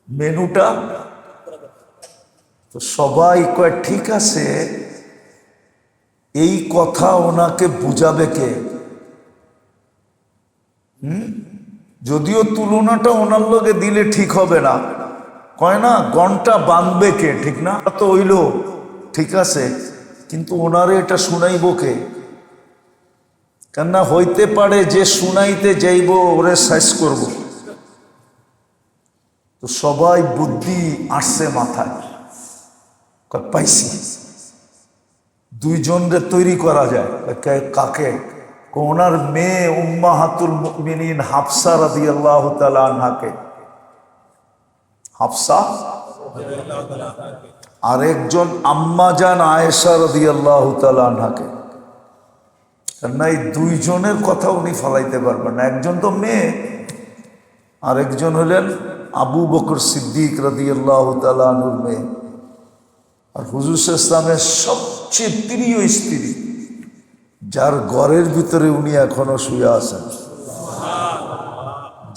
মেনুটা। তো সবাই কয় ঠিক আছে, এই কথা ওনাকে বুঝাবে কে? যদিও তুলনাটা ওনার লগে দিলে ঠিক হবে না, কয় না ঘন্টা বাঁধবে কে, ঠিক না? তো হইল ঠিক আছে, কিন্তু ওনারে এটা শুনাইব কে? কেননা হইতে পারে যে শুনাইতে যাইব ওরে সাইজ করব। তো সবাই বুদ্ধি আসছে মাথায়, পাইছি দুইজনরে তৈরি করা যায়। কাকে? ওনার মেয়ে উম্মাহাতুল মুমিনিন হাফসা রাদিয়াল্লাহু তাআলা আনহাকে। হাফসা আরেকজন আম্মাজান আয়েশা রাদিয়াল্লাহু তাআলা আনহাকে। না, এই দুইজনের কথা উনি ফলাইতে পারবেন না। একজন তো মেয়ে, আরেকজন হলেন আবু বকর সিদ্দিক রাদিয়াল্লাহু তাআলা আনহুর মেয়ে, আর হুজুর ইসলামের সবচেয়ে প্রিয় স্ত্রী, যার ঘরের ভিতরে উনি এখনো শুয়ে আছেন।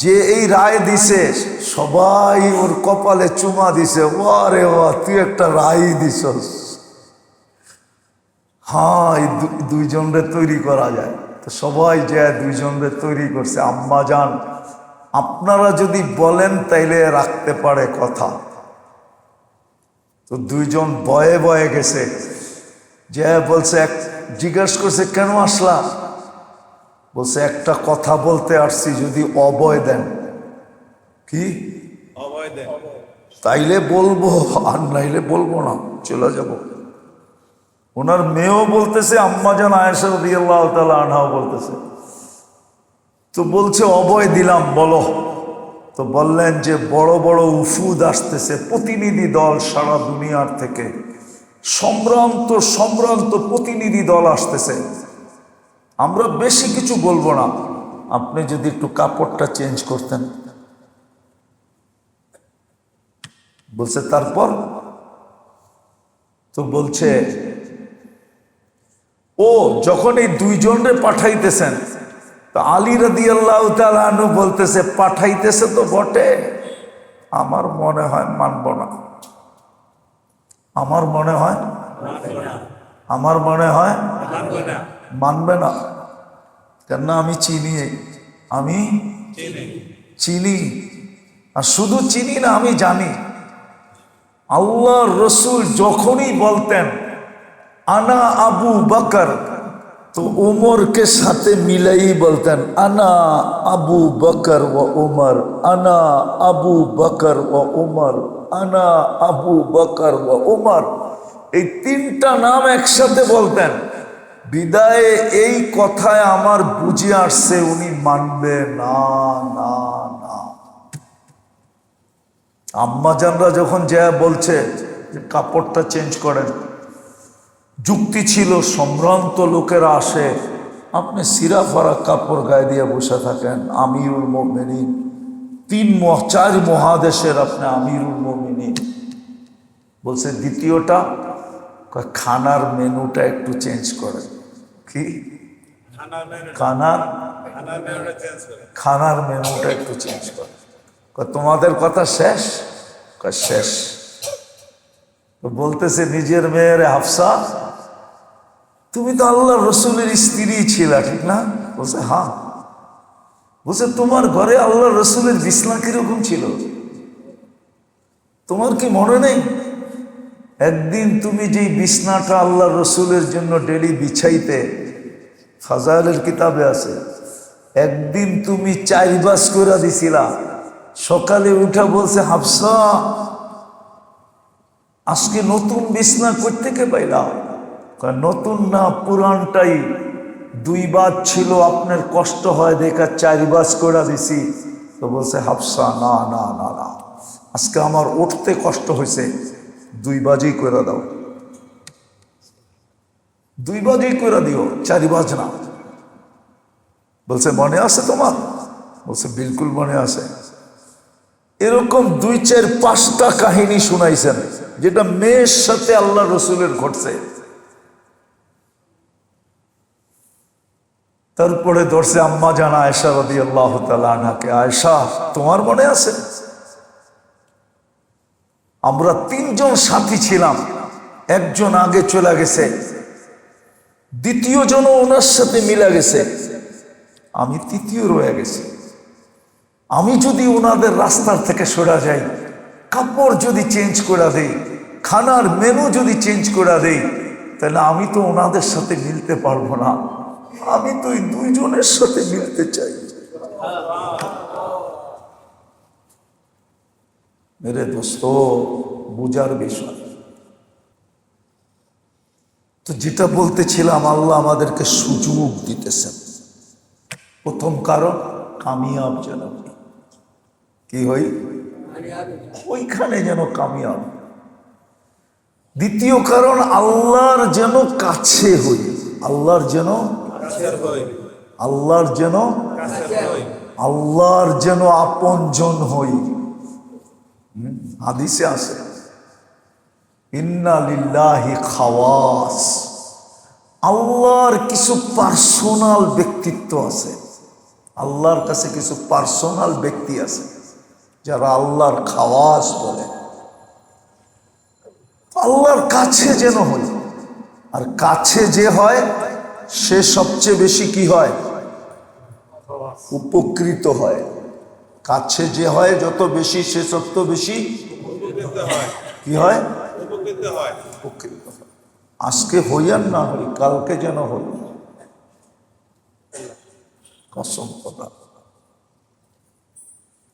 যে এই রায় দিছে, সবাই ওর কপালে চুমা দিছে, ওরে ওয়া তুই একটা রায় দিছস। হ্যাঁ, এই দুইজনরে তৈরি করা যায়। তো সবাই যে দুইজনরে তৈরি করছে। আম্মা জান, আপনারা যদি বলেন তাইলে রাখতে পারে কথা। তো দুইজন বয়ে বয়ে গেছে, যে বলছে, জিজ্ঞাসা করছে কেন আসলা? বলছে একটা কথা বলতে আসছি, যদি অভয় দেন। কি অভয় দেন? তাইলে বলবো, আর নাইলে বলবো না, চলে যাব। ওনার মেয়েও বলতেছে, আম্মাজান আয়েশা রাদিয়াল্লাহু তাআলা আনহাও বলতেছে। তো বলছে অভয় দিলাম, বলো। তো বললেন যে বড় বড় উফুদ আসতেছে, প্রতিনিধি দল সারা দুনিয়ার থেকে, সম্ভ্রান্ত সম্ভ্রান্ত প্রতিনিধি দল আসতেছে। আমরা বেশি কিছু বলবো না, আপনি যদি একটু কাপড়টা চেঞ্জ করতেন। বলছে তারপর? তো বলছে ও যখন এই দুইজনরে পাঠাইতেছেন, তো আলী রাদিয়াল্লাহু তাআলা আনহু বলতেছে, পাঠাইতেছে তো বটে, আমার মনে হয় মানব না। আমার মনে হয় মানবে না। কেননা আমি চিনি, আর শুধু চিনি না, আমি জানি। আল্লাহর রসুল যখনই বলতেন আনা আবু বকর, তো উমরকে সাথে মিলাই বলতেন আনা আবু বকর ও উমর, আনা আবু বকর ও উমর, আনা আবু বকর ও উমর। এই তিনটা নাম একসাথে বলতেন। বিদায়ে এই কথায় আমার বুঝে আসছে উনি মানবে না। না না, আম্মাজানরা যখন যা বলছে যে কাপড়টা চেঞ্জ করেন, যুক্তি ছিল, সম্ভ্রান্ত লোকেরা আসে, আপনি সিরা ফারা কাপড় গায়ে দিয়ে বসে থাকেন, আমিরুল মুমিনিন, 4 মহাদেশের আপনি আমিরুল মুমিনিন। বলছে দ্বিতীয়টা, খানার মেনুটা একটু চেঞ্জ করেন। কি খানার মেনুটা একটু চেঞ্জ করেন। তোমাদের কথা শেষ? শেষ। তো বলতেছে নিজের মেয়ের হাফসা, তুমি তো আল্লাহ রসুলের স্ত্রী ছিলা, ঠিক না? বলছে হ্যাঁ। বলছে তোমার ঘরে আল্লাহ রসুলের বিছনা কিরকম ছিল তোমার কি মনে নেই? একদিন তুমি যেই বিছনাটা আল্লাহ রসুলের জন্য ডেলি বিছাইতে, ফাজাইলের কিতাবে আছে, একদিন তুমি 4 বাস করে দিছিলা। সকালে উঠা বলছে হাফসা, আজকে নতুন বিছনা কই থেকে পাইলা? নতুন না, পুরানটাই 2 বাজ ছিল, আপনার কষ্ট হয় দেখা 4 বাজ করে দিছি। তো বলছে হাফসা, না না না না, আজকে আমার উঠতে কষ্ট হয়েছে, 2 বাজই করে দাও, 2 বাজই করে দিও, 4 বাজ না। বলছে মনে আছে তোমার? বলছে বিলকুল মনে আছে। এরকম 2-4-5টা কাহিনী শুনাইছেন যেটা মেয়ের সাথে আল্লাহ রসুলের ঘটছে। তারপরে ধরছে আম্মা জান আয়েশা রাদিয়াল্লাহু তাআলা আনহাকে, আয়েশা তোমার মনে আছে আমরা 3জন সাথী ছিলাম, একজন আগে চলে গেছে, দ্বিতীয় জন ওনার সাথে মিলে গেছে, আমি তৃতীয় রয়ে গেছি। আমি যদি ওনাদের রাস্তার থেকে সরে যাই, কাপড় যদি চেঞ্জ করে দেই, খানার মেনু যদি চেঞ্জ করে দেই, তাহলে আমি তো ওনাদের সাথে মিলতে পারবো না। আমি তো এই 2 জনের সাথে মিলতে চাই। মেরে দোস্ত, বুঝার বিষয়। তো যেটা বলতেছিলাম, আল্লাহ আমাদেরকে সুযোগ দিতেছেন। প্রথম কারণ কামিয়াব যেন কি হই, ওইখানে যেন কামিয়াব। দ্বিতীয় কারণ আল্লাহর যেন কাছে হই, আল্লাহর যেন আপনজন হই। হাদিসে আছে ইন্না লিল্লাহি খাওয়াস, আল্লাহর কিছু পার্সোনাল ব্যক্তিত্ব আছে, আল্লাহর কাছে কিছু পার্সোনাল ব্যক্তি আছে যারা আল্লাহর খাওয়াস বলে। আল্লাহর কাছে যেন হই, আর কাছে যে হয় সে সবচেয়ে বেশি কি হয়, উপকৃত হয়। কাছে যে হয় যত বেশি, সে তত বেশি কি হয়, উপকৃত হয়। আজকে হইয়ার না হই, কালকে যেন হই, কসম কথা।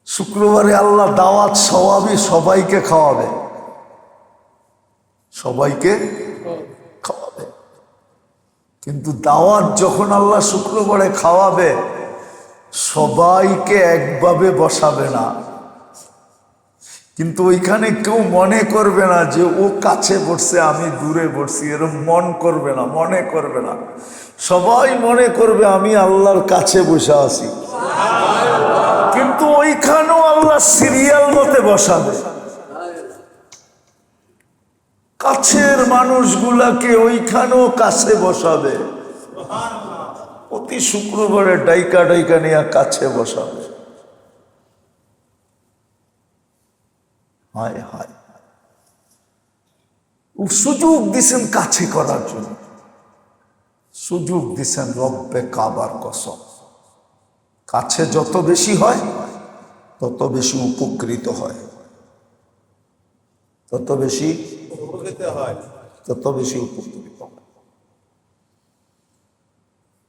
শুক্রবারে আল্লাহ দাওয়াত সওয়াবি সবাইকে খাওয়াবে, সবাইকে খাওয়াবে। কিন্তু দাওয়াত যখন আল্লাহ শুক্রবারে খাওয়াবে, সবাইকে একভাবে বসাবে না। কিন্তু ওইখানে কেউ মনে করবে না যে ও কাছে বসছে আমি দূরে বসছি, এরকম মন করবে না, মনে করবে না। সবাই মনে করবে আমি আল্লাহর কাছে বসে আছি। কিন্তু ওইখানেও আল্লাহ সিরিয়াল মতে বসাবে। কাছের মানুষগুলাকে ওইখানেও কাছে বসাবে, প্রতি শুক্রবারে ডাইকা ডাইকা নিয়ে কাছে বসাবে। হায় হায়, সুযোগ দিছেন কাছে করার জন্য, সুযোগ দিছেন রব্বে কাবার কসম। কাছে যত বেশি হয় তত বেশি উপকৃত হয়, তত বেশি উপকৃত হয়।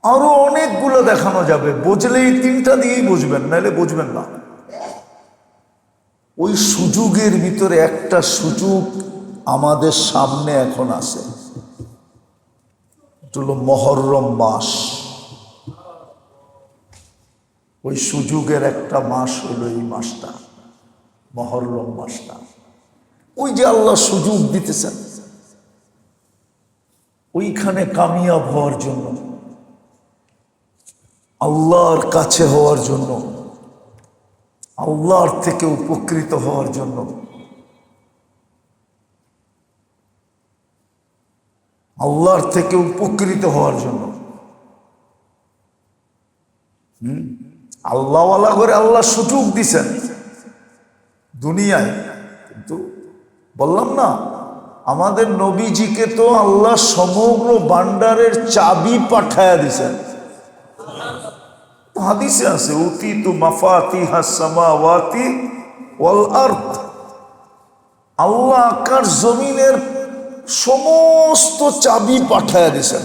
আরো অনেকগুলো দেখানো যাবে, বুঝলে এই 3টা দিয়েই বুঝবেন, নাহলে বুঝবেন না। ওই সুযোগের ভিতরে একটা সুযোগ আমাদের সামনে এখন আছে, এটা হলো মুহররম মাস। ওই সুযোগের একটা মাস হলো এই মাসটা, মুহররম মাসটা। ওই যে আল্লাহ সুযোগ দিতেছেন, ওইখানে কামিয়াব হওয়ার জন্য, আল্লাহর কাছে হওয়ার জন্য, আল্লাহর থেকে উপকৃত হওয়ার জন্য, আল্লাহর থেকে উপকৃত হওয়ার জন্য আল্লাহওয়ালা করে আল্লাহ সুযোগ দিছেন দুনিয়ায়। কিন্তু বললাম না, আমাদের নবীজিকে তো আল্লাহ সমগ্র ভান্ডারের চাবি পাঠায়া দিছেন। হাদিসে আছে উতিতু মাফাতিহাস সামাওয়াতি ওয়াল আরদ, আল্লাহ আকাশ জমিনের সমস্ত চাবি পাঠায়া দিছেন।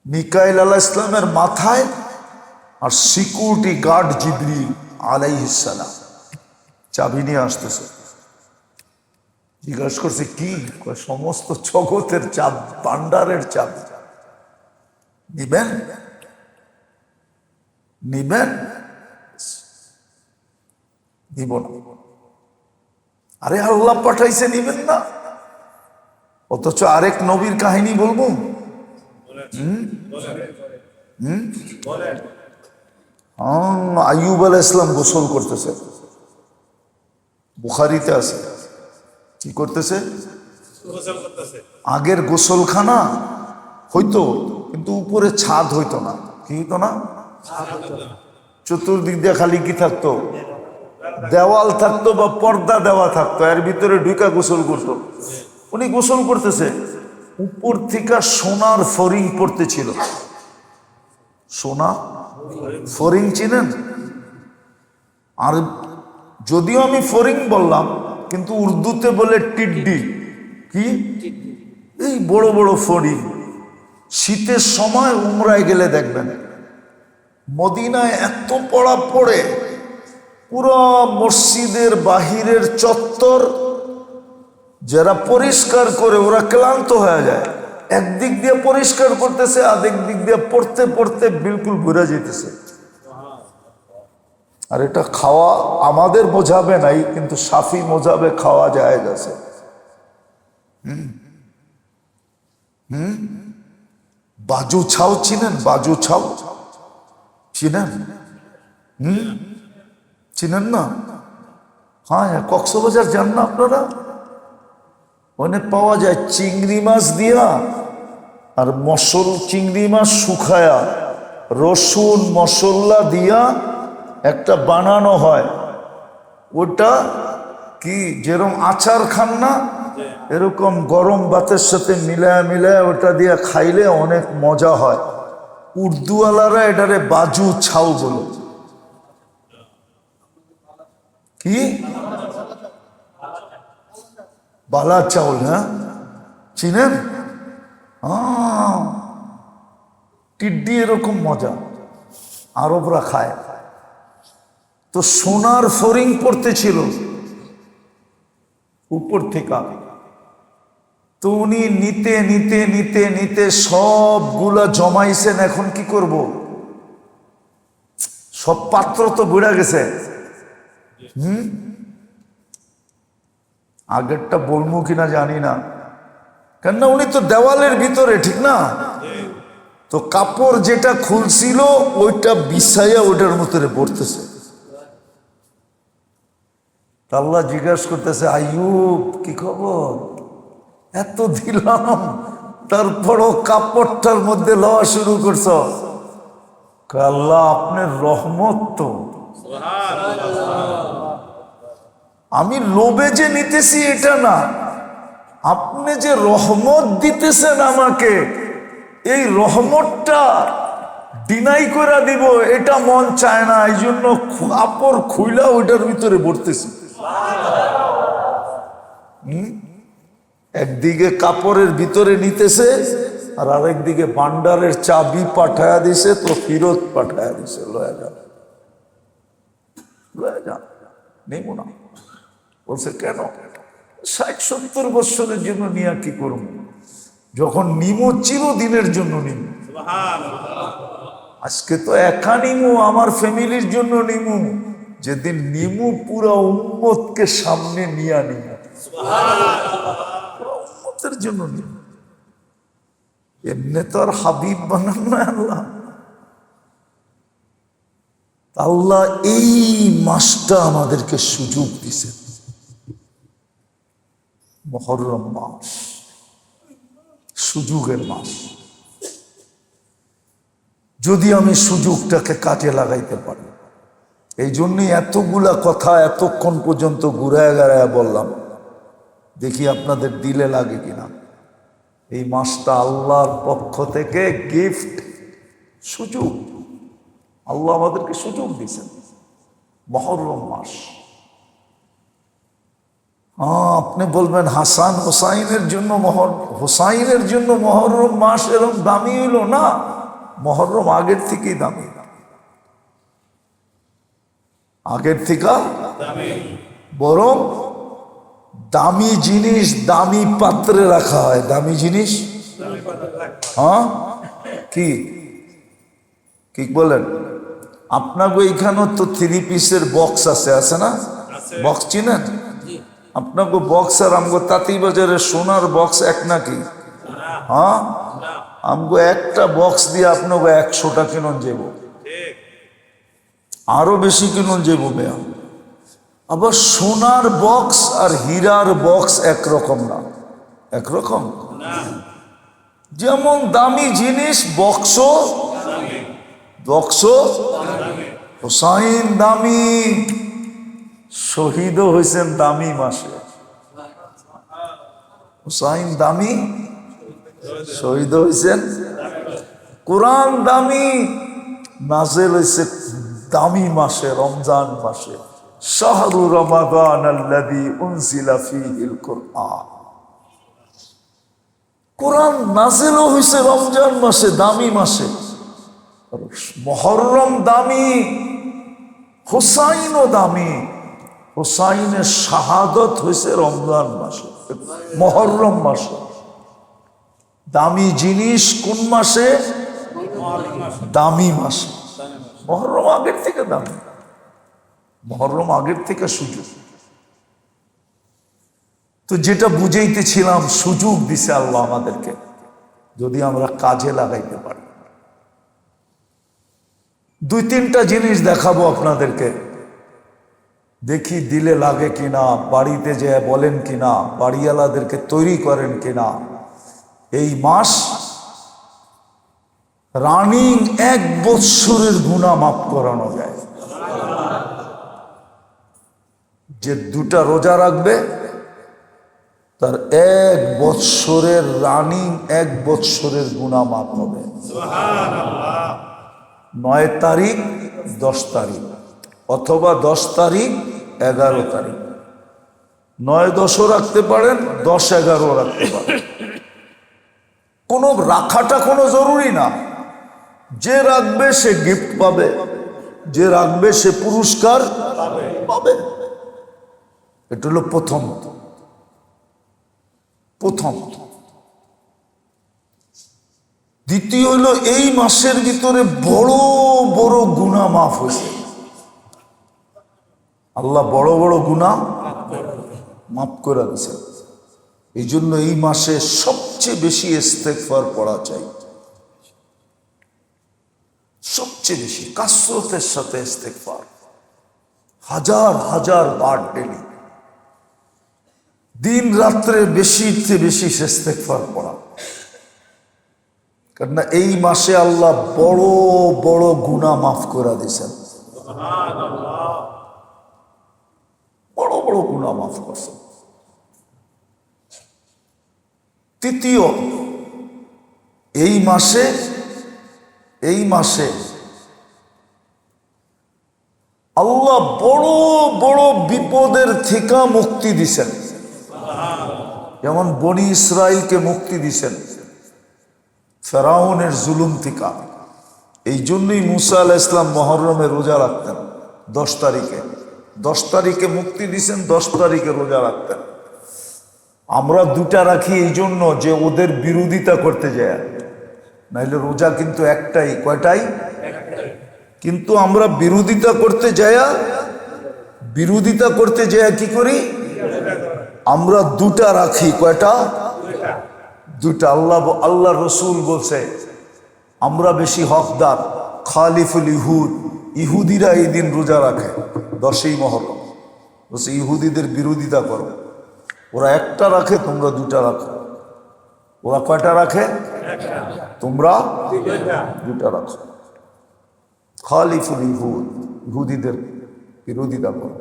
মিকাইল আলাইহিস সালামের মাথায়, আর সিকিউরিটি গার্ড জিবরিল আলাইহিস সালাম চাবি নিয়ে আসতেছে। জিজ্ঞাসা করছে কি? সমস্ত জগতের চাবি, ভান্ডারের চাবি নিবেন? নিবেন? নিব না। আরে আল্লাহ পাঠাইছে, নিবেন না? অথচ আরেক নবীর কাহিনী বলবো। আইয়ুব আলাইহিস সালাম গোসল করতেছে, বুখারীতে আছে। কি করতেছে? আগের গোসলখানা হইতো, কিন্তু উপরে ছাদ হইতো না। কি হইতো না? চতুর্দিক দিয়ে খালি কি থাকতো? দেওয়াল থাকতো বা পর্দা দেওয়া থাকতো, এর ভিতরে ঢুকা গোসল করতো। উনি গোসল করতেছে, উপর থেকে সোনার ফরিং পড়তেছিল। সোনা ফরিং চিনেন? আর যদিও আমি ফরিং বললাম, কিন্তু উর্দুতে বলে টিড্ডি। কি? এই বড় বড় ফরিং। শীতের সময় উমরায় গেলে দেখবেন মদিনায় এত পড়া পড়ে, পুরো মসজিদের বাহিরের চত্বর যারা পরিষ্কার করে ওরা ক্লান্ত হয়ে যায়। একদিক দিয়ে পরিষ্কার করতেছে, আরেক দিক দিয়ে পড়তে পড়তে বিলকুল ঘুরে যেতেছে। আর এটা খাওয়া আমাদের বোঝাবে নাই, কিন্তু শাফি মোজাবে খাওয়া যায় গেছে। বাজু ছাও চিনেন? বাজু ছাও চিনেন? চিনেন না? হ্যাঁ, কক্সবাজার যান না আপনারা? ওখানে পাওয়া যায় চিংড়ি মাছ দিয়া আর চিংড়ি মাছ শুকায়া রসুন মশলা দিয়া একটা বানানো হয়। ওটা কি যেরকম আচার খান না, এরকম গরম ভাতের সাথে মিলায় মিলায় ওটা দিয়ে খাইলে অনেক মজা হয়। উর্দুওয়ালারা এটারে বাজু ছাউ বলে। কি? বালা চাউল। হ্যাঁ, চিনেন? টিড্ডি এরকম মজা, আরবরা খায়। তো সোনার ফরিং পড়তেছিল উপর থেকে। তো উনি নিতে নিতে নিতে নিতে সবগুলা জমাইছেন। এখন কি করব? সব পাত্র তো বুড়া গেছে। আগেরটা বলবো কিনা জানি না, কেননা উনি তো দেওয়ালের ভিতরে, ঠিক না? তো কাপড় যেটা খুলছিল ওইটা বিছাইয়া ওইটার মধ্যে পড়তেছে। আল্লাহ জিজ্ঞাসা করতেছে, আইয়ুব কি খবর? এত দিলাম, তারপরও কাপড়টার মধ্যে লওয়া শুরু করছ। আল্লাহ আপনার রহমত তো। আমি লোভে যে নিতেছি এটা না, আপনি যে রহমত দিতেছেন আমাকে, এই রহমতটা ডিনাই করে দিব এটা মন চায় না। এই জন্য কাপড় খুইলা ওইটার ভিতরে ভরতেছি। একদিকে কাপড়ের ভিতরে নিতেছে, আর আরেকদিকে ভান্ডারের চাবি পাঠায়া দিছে, তো ফিরত পাঠায়া দিছে, লয়া যান, লয়া যান, নেব না। বলছে কেন? ৬০-৭০ বছরের জন্য নিয়ে কি করব? যখন নিমো চিরদিনের জন্য নিমো। আজকে তো একা নিমো, আমার ফ্যামিলির জন্য নিমো। যেদিন নিমু পুরা উম্মতকে সামনে নিয়ে নিমু, পুরা উম্মতের জন্য নিমু। এমনি তো আর হাবিব বানান না আল্লাহ। আল্লাহ এই মাসটা আমাদেরকে সুযোগ দিছে। মুহররম মাস সুযোগের মাস। যদি আমি সুযোগটাকে কাজে লাগাইতে পারি, এই জন্যই এতগুলা কথা এতক্ষণ পর্যন্ত ঘুরায় গাড়ায় বললাম। দেখি আপনাদের দিলে লাগে কিনা। এই মাসটা আল্লাহর পক্ষ থেকে গিফট, সুযোগ। আল্লাহ আমাদেরকে সুযোগ দিয়েছেন। মুহররম মাস। আপনি বলবেন হাসান হোসাইনের জন্য হোসাইনের জন্য মুহররম মাস এরকম দামি হইল না। মুহররম আগের থেকেই দামি, আগের থেকে বরং দামি জিনিস দামি পাত্রে রাখা হয়। দামি জিনিস, হ্যাঁ, কি কি বলেন? আপনাকে এইখানেও তো 3 পিসের বক্স আছে না? বক্স চিনেন? আপনাকে বক্স আর আমগো তাঁতি বাজারের সোনার বক্স এক নাকি? হ্যাঁ, আমগো একটা বক্স দিয়ে আপনাকে 100টা কিনুন যাব, আরো বেশি কিনুন যাব মেয়া। আবার সোনার বক্স আর হীরার বক্স একরকম না, একরকম যেমন দামি জিনিস বক্সও বক্সও হুসাইন দামি, শহীদও হয়েছেন দামি মাসে। হুসাইন দামি, শহীদ হয়েছেন। কোরআন দামি, নাজেল হয়েছে দামি মাসে, রমজান মাসে। শাহরু রমাদান আল্লাযী উনজিলা ফীহিল কুরআন। কোরআন নাজেলও হয়েছে রমজান মাসে, দামি মাসে। মুহররম দামি, হুসাইনও দামি। হুসাইনের শাহাদত হয়েছে রমজান মাসে, মুহররম মাসে। দামি জিনিস কোন মাসে? দামি মাসে। মুহররম আগের থেকে দামি, মুহররম আগের থেকে সুযোগ। তো যেটা বুঝাইতেছিলাম, সুযোগ দিছে আল্লাহ আমাদেরকে, যদি আমরা কাজে লাগাইতে পারি। 2-3টা জিনিস দেখাবো আপনাদেরকে, দেখি দিলে লাগে কিনা, বাড়িতে যে বলেন কিনা, বাড়িওয়ালাদেরকে তৈরি করেন কিনা। এই মাস রানিং 1 বৎসরের গুনাহ মাফ করানো যায়। যে 2টা রোজা রাখবে তার 1 বৎসরের রানিং 1 বৎসরের গুনাহ মাফ হবে। 9 তারিখ 10 তারিখ, অথবা 10 তারিখ 11 তারিখ। 9-10ও রাখতে পারেন, 10-11ও রাখতে পারেন। কোনো রাখাটা কোনো জরুরি না। যে রাখবে সে গিফট পাবে, যে রাখবে সে পুরস্কার পাবে। এটা হলো প্রথম। দ্বিতীয় হলো এই মাসের ভিতরে বড় বড় গুনাহ মাফ হয়েছে। আল্লাহ বড় বড় গুনাহ মাফ করে দিয়েছে। এই জন্য এই মাসে সবচেয়ে বেশি ইস্তেগফার পড়া চাই, সবচেয়ে বেশি কাসরতের সাথে ইস্তেগফার, হাজার হাজার বার ডেলি, দিন রাত্রে বেশিতে বেশি ইস্তেগফার পড়া। কারণ এই মাসে আল্লাহ বড় বড় গুনাহ মাফ করে দিয়েছেন, বড় বড় গুনাহ মাফ করছেন। তৃতীয়, এই মাসে আল্লাহ বড় বড় বিপদের থেকে মুক্তি দিছেন। যেমন বনি ইসরাইলকে মুক্তি দিছেন ফেরাউনের জুলুম থেকে। এই জন্যই মুসা আলাইহিস সালাম মুহররমে রোজা রাখতেন 10 তারিখে। 10 তারিখে মুক্তি দিছেন, 10 তারিখে রোজা রাখতেন। আমরা 2টা রাখি এই জন্য যে ওদের বিরোধিতা করতে যায়, নাইলে রোজা কিন্তু একটাই। কয়টাই? কিন্তু আমরা বিরোধিতা করতে যায় কি করি? আমরা 2টা রাখি। কয়টা? 2টা। আল্লাহ রসুল বলছে আমরা বেশি হকদার। খালিফুল ইহুদ, ইহুদিরা এই দিন রোজা রাখে 10ই মুহররম। বলছে ইহুদিদের বিরোধিতা করো, ওরা 1টা রাখে, তোমরা 2টা রাখো। ওরা কয়টা রাখে? তোমরা 2টা রাখো। খালিফুল ইহুদ, ইহুদিদের বিরোধিতা করো।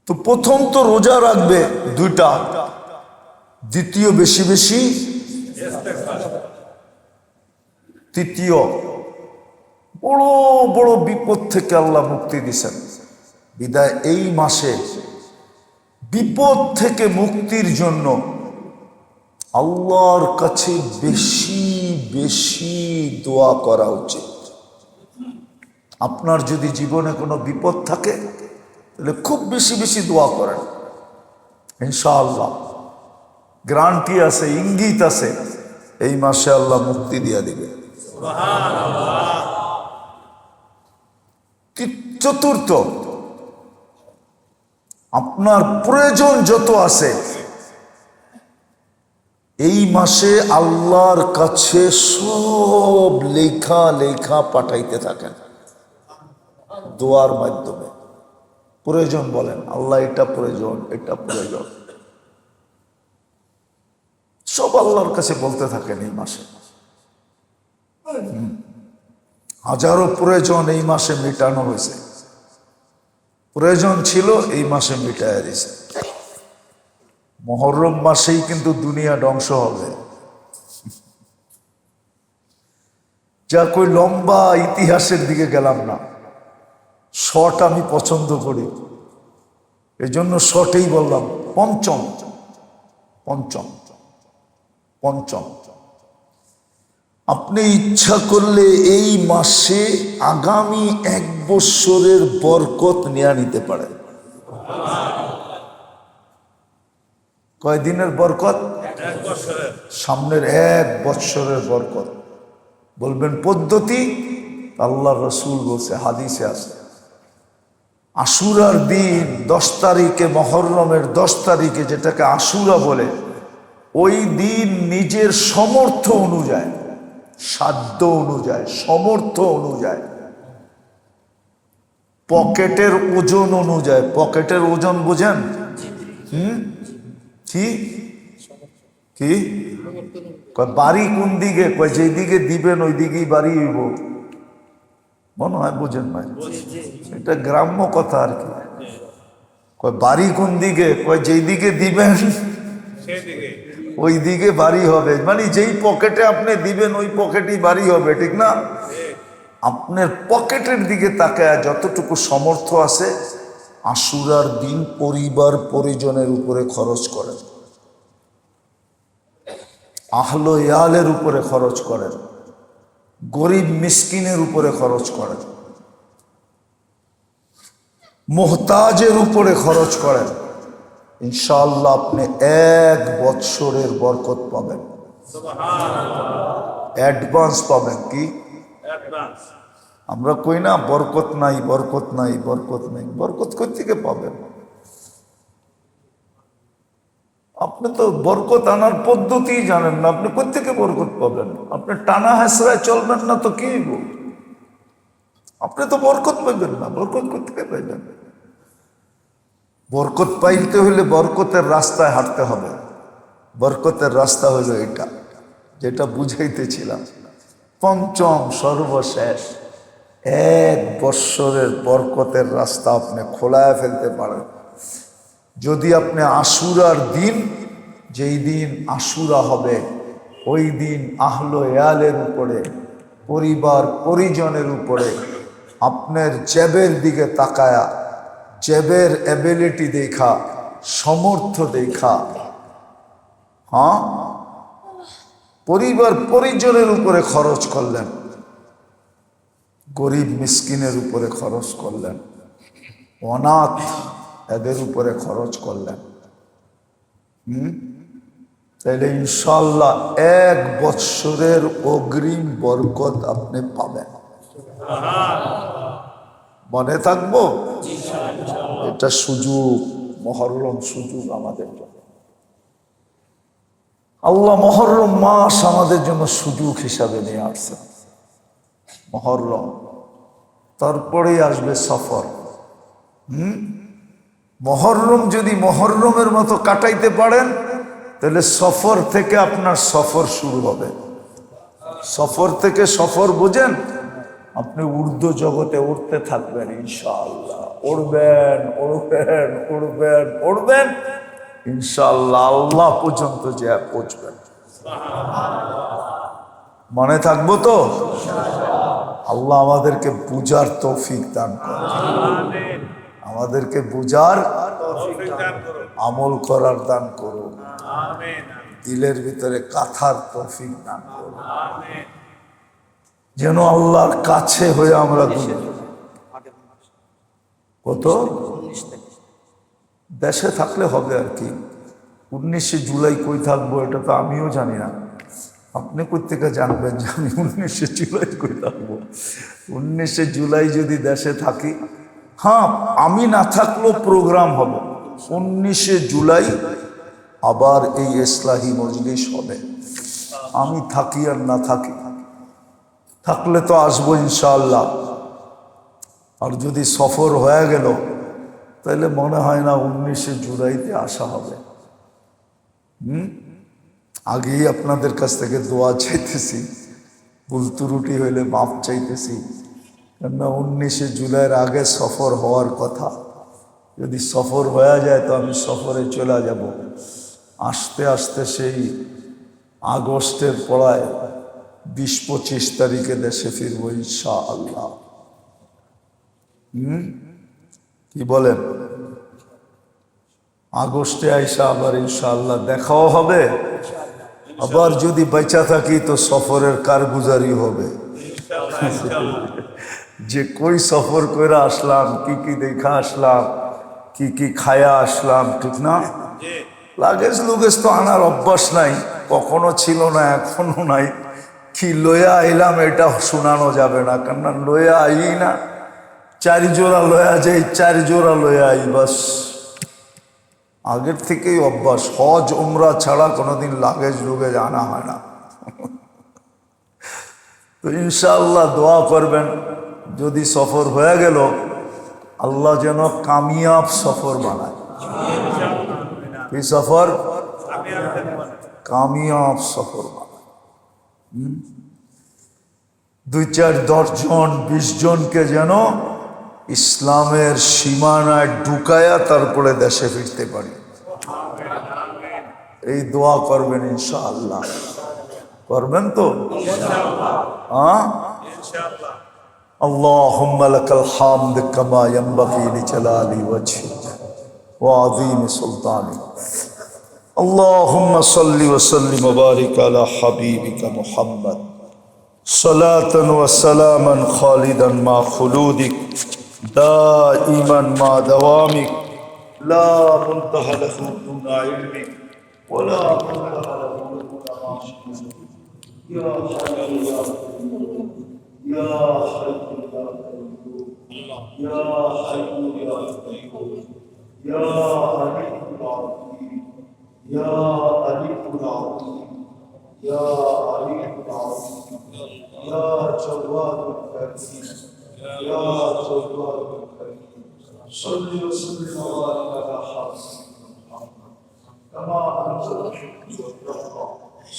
তো প্রথম তো রোজা রাখবে 2টা, দ্বিতীয় বেশি বেশি, তৃতীয় বড় বড় বিপদ থেকে আল্লাহ মুক্তি দিছেন। বিদায় এই মাসে বিপদ থেকে মুক্তির জন্য আল্লাহর কাছে বেশি বেশি দোয়া করা উচিত। আপনার যদি জীবনে কোনো বিপদ থাকে তাহলে খুব বেশি বেশি দোয়া করেন, ইনশাআল্লাহ গ্যারান্টি আছে, ইঙ্গিত আছে, এই মাসে আল্লাহ মুক্তি দিয়ে দিবে। চতুর্থ, আপনার প্রয়োজন যত আছে এই মাসে আল্লাহর কাছে সব লেখা লেখা পাঠাইতে থাকেন দোয়ার মাধ্যমে। প্রয়োজন বলেন, আল্লাহ এটা প্রয়োজন, এটা প্রয়োজন, সব আল্লাহর কাছে বলতে থাকেন এই মাসে। হাজারো প্রয়োজন এই মাসে মেটানো হয়েছে, প্রয়োজন ছিল এই মাসে মিটাইয়া দিয়েছে। মুহররম মাসেই কিন্তু দুনিয়া ধ্বংস হবে। যা কই লম্বা ইতিহাসের দিকে গেলাম না, শর্ট আমি পছন্দ করি, এই জন্য শর্টেই বললাম। পঞ্চম পঞ্চম পঞ্চম আপনি ইচ্ছা করলে এই মাসে আগামী 1 বৎসরের বরকত নিয়ে নিতে পারেন। কয়দিনের বরকত? সামনের 1 বৎসরের বরকত। বলবেন পদ্ধতি? আল্লাহ রসুল বলছে, হাদিসে আছে, আশুরার দিন 10 তারিখে, মুহররমের 10 তারিখে, যেটাকে আশুরা বলে, ওই দিন নিজের সামর্থ্য অনুযায়ী, সাধ্য অনুযায়ী, সামর্থ্য অনুযায়ী, পকেটের ওজন অনুযায়ী, পকেটের ওজন বোঝেন? কি কি বাড়ি কোন দিকে? কয় যেই দিকে দিবেন ওই দিকেই বাড়ি হইব, মনে হয় বোঝেন ভাই, এটা গ্রাম্য কথা আর কি। কয় বাড়ি কোন দিকে? কয় যেই দিকে দিবেন ওই দিকে বাড়ি হবে, মানে যেই পকেটে আপনি দিবেন ওই পকেটেই বাড়ি হবে, ঠিক না? আপনার পকেটের দিকে তাকায় যতটুকু সামর্থ্য আছে, আশুরার দিন পরিবার পরিজনের উপরে খরচ করেন, আহলো ইয়ালের উপরে খরচ করেন, গরিব মিসকিনের উপরে খরচ করেন, মুহতাজের উপরে খরচ করেন। ইনশাআল্লাহ আপনি 1 বৎসরের বরকত পাবেন, অ্যাডভান্স পাবেন। কি আমরা কই না বরকত নাই, বরকত নাই, বরকত নাই, বরকত কই থেকে পাবেন? আপনি তো বরকত আনার পদ্ধতি জানেন না, আপনি কই থেকে বরকত পাবেন? আপনি টানা হেসরায় চলবেন না তো কি? আপনি তো বরকত পাইবেন না, বরকত কই থেকে পাইবেন? বরকত পাইতে হইলে বরকতের রাস্তায় হাঁটতে হবে। বরকতের রাস্তা হইল এটা, যেটা বুঝাইতেছিলাম। পঞ্চম সর্বশেষ 1 বৎসরের বরকতের রাস্তা আপনি খোলায় ফেলতে পারেন যদি আপনি আশুরার দিন, যেই দিন আশুরা হবে, ওই দিন আহলো ইয়ালের উপরে, পরিবার পরিজনের উপরে আপনার জেবের দিকে তাকায়া, জেবের এবিলিটি দেখা, সামর্থ্য দেখা, হ্যাঁ, পরিবার পরিজনের উপরে খরচ করলেন, গরিব মিসকিনের উপরে খরচ করলেন, অনাথ এদের উপরে খরচ করলেন, তাইলে ইনশাআল্লাহ 1 বৎসরের অগ্রিম বরকত আপনি পাবেন। মনে থাকবো, এটা সুযোগ, মুহররম সুযোগ আমাদের জন্য। আল্লাহ মুহররম মাস আমাদের জন্য সুযোগ হিসাবে নিয়ে আসছে। মুহররম, তারপরেই আসবে সফর। মুহররম যদি মুহররমের মতো কাটাইতে পারেন, তাহলে সফর থেকে আপনার সফর শুরু হবে। সফর থেকে সফর বোঝেন? আপনি ঊর্ধ্ব জগতে উঠতে থাকবেন ইনশাআল্লাহ, উড়বেন উড়বেন উড়বেন উড়বেন, ইনশাআল্লাহ আল্লাহ পর্যন্ত যে পৌঁছবেন। মনে থাকবো তো? আল্লাহ আমাদেরকে বুঝার তৌফিক দান করেন, আমাদেরকে বুঝার, আমল করার দান করুন, দিলের ভিতরে কাথার তৌফিক দান করুন, যেন আল্লাহর কাছে হয়ে আমরা কত দেশে থাকলে হবে আর কি। 19শে জুলাই কই থাকবো এটা তো আমিও জানি না, আপনি কই থেকে জানবেন যে আমি 19শে জুলাই কই থাকবো? 19শে জুলাই যদি দেশে থাকি, হ্যাঁ আমি না থাকলেও প্রোগ্রাম হবে 19শে জুলাই আবার এই ইসলাহি মজলিস হবে। আমি থাকি আর না থাকি, থাকলে তো আসবো ইনশাআল্লাহ। আর যদি সফর হয়ে গেল তাহলে মনে হয় না 19শে জুলাইতে আসা হবে। আগেই আপনাদের কাছ থেকে দোয়া চাইতেছি, ভুল ত্রুটি হইলে মাপ চাইতেছি, কেননা 19শে জুলাইয়ের আগে সফর হওয়ার কথা। যদি সফর হয়ে যায় তো আমি সফরে চলে যাব। আস্তে আস্তে সেই আগস্টের পড়ায় 20-25 তারিখে দেশে ফিরব ইনশাআল্লাহ। কি বলেন? আগস্টে আইসা আবার ইনশাআল্লাহ দেখাও হবে। আবার যদি বেঁচা থাকি তো সফরের কারগুজারি হবে, যে কই সফর করে আসলাম, কি কি দেখা আসলাম, কি কি খায়া আসলাম, ঠিক না? লাগেজ লুগেজ তো আনার অভ্যাস নাই, কখনো ছিল না, এখনো নাই। কি লয়া আইলাম এটা শোনানো যাবে না, কেননা লয়া আই না, 4 জোড়া লয়া যাই, 4 জোড়া লয়া আই, বাস। আগের থেকেই অভ্যাস, হজ উমরা ছাড়া কোনোদিন লাগেজ লুগেজ আনা হয় না। তো ইনশাআল্লাহ দোয়া করবেন, যদি সফর হয়ে গেল আল্লাহ যেন কামিয়াব সফর বানায়। কি সফর? কামিয়াব সফর বানায়। 2-4 10 জন 20 জনকে যেন ইসলামের সীমানায় ঢুকায়া তারপরে দেশে ফিরতে পারি, এই দোয়া করবেন ইনশাআল্লাহ। করবেন তো? হ্যাঁ, আল্লাহুম্মা লাকাল হামদ কামা ইয়ানবাগি লিজালালি ওয়াজহিক ওয়া আযীমি সুলতানিক। আল্লাহুম্মা সাল্লি ওয়া সাল্লিম ওয়া বারিক আলা হাবিবিকা মুহাম্মদ সালাতান ওয়া সালামান খালিদান মা খুলুদিক দাইমান মা দাওয়ামিক লা মুনতাহা লাহু দুনা ইলমিক ওয়া লা মুনতাহা লাহু দুনা মাশিক। ইয়া হাইয়্যু ইয়া কাইয়্যুম, ইয়া হাইয়্যু ইয়া কাইয়্যুম, ইয়া হাইয়্যু ইয়া কাইয়্যুম, ইয়া আলিয়ুল আযীম, ইয়া আলিয়ুল আযীম, ইয়া আলিয়ুল আযীম, ইয়া জাওয়াদুল কারীম, ইয়া জাওয়াদুল কারীম। সাল্লি ওয়া সাল্লিম ওয়া বারিক আলা হাবিবিকা মুহাম্মদ কামা আনজালতা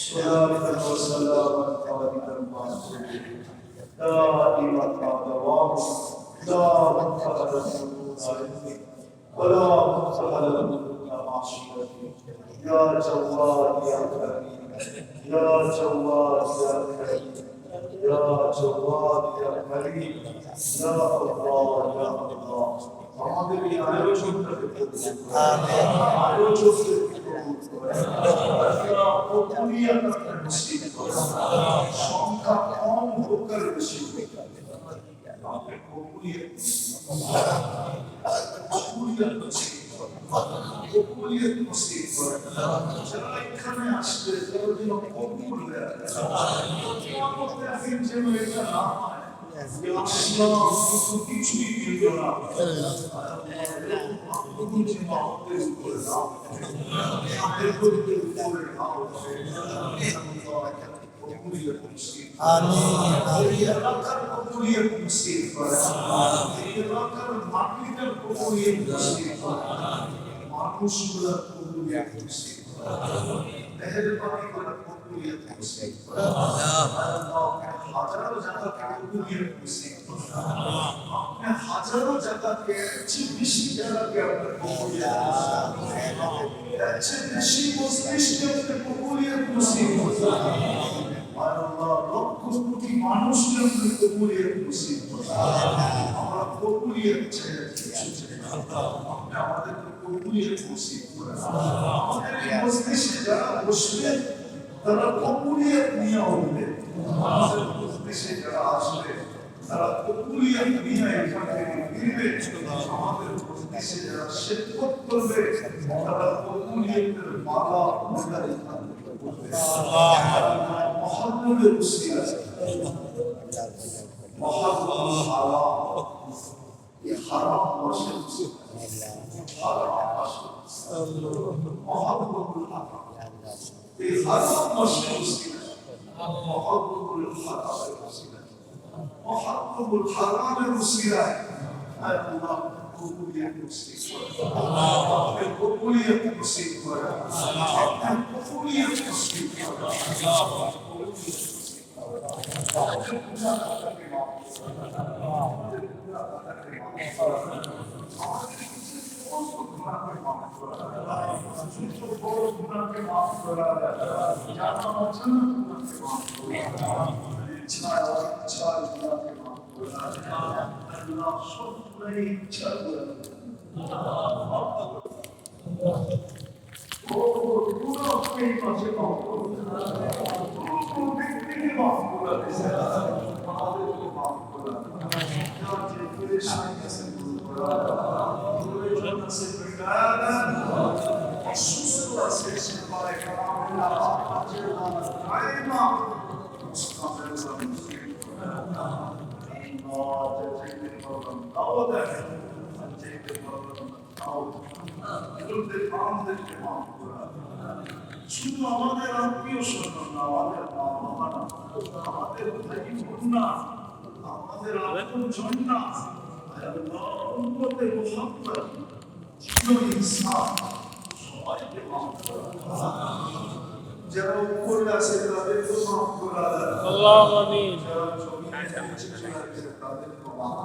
সালাতান ওয়া সালামান খালিদান মা খুলুদিক দাইমান মা দাওয়ামিক লা মুনতাহা লাহু দুনা ইলমিক ওয়া লা মুনতাহা লাহু দুনা মাশিয়াতিক। ইয়া জাওয়াদ ইয়া কারীম, ইয়া জাওয়াদ ইয়া কারীম, ইয়া জাওয়াদ ইয়া কারীম, ইয়া আল্লাহ ইয়া আল্লাহ। আমাদের এই আয়োজনটাকে আমিন, আয়োজনকে সংখ্যা কম হোক আর বেশি যারা এখানে আসবে তারা যেন কবুল হয়ে যেন এটা না হয় কিছুই দিল না, মানুষগুলোর কবুলিয়ত নসিব মেহেরবানি করে কবুলিয়ত নসিব হাজারো জায়গাকে কবুলিয়ত নসিব আপনি হাজারো জায়গাকে বেশি জায়গাকে আপনার কবুলিয়ত নসিব বেশি মস্তিষ্কে আপনার কবুলিয়ত নসিব আল্লাহ লক্ষ কোটি মানুষকে আপনার কবুলিয়ত নসিব আমরা কবুলিয়ত চাই আমাদের কবুলিয়ত নসিব আমাদের মস্তিষ্কে যারা বসবে তারা কবুলিয়ত নিয়ে উঠবে আমাদের মস্তিষ্কে যারা আসবে তারা কবুলিয়ত নিয়ে এখান থেকে ফিরবে আমাদের মস্তিষ্কে যারা শিরকত করবে তারা কবুলিয়তের মালা মুদ্রা এখান থেকে পড়বে মুহাম্মদের উসিলা মুহাম্মদ হারাম এই হারাম মাসে হারাম মাসে মহব্বতুল হারাম এই হারাম মাসের উসিলায় মহব্বতুল হারামের উসিলায় মহব্বতুল হারামের উসিলায় আল্লাহ কবুলিয়ত নসিব করে আল্লাহ কবুলিয়ত নসিব করে আল্লাহ কবুলিয়ত নসিব করে আল্লাহ কবুলিয়ত শুধু আমাদের আত্মীয় স্বজন আমাদের মা বাবা না আমাদের ভাই বোন না আমাদের আপনজন না উম্মতে মুহাম্মদ জিনো ইনসান সবাইকে মাফ করে যারা উপরে আছে তাদেরকে মাফ করে আল্লাহু আমিন যারা জমিনে আছে তাদেরকে মাফ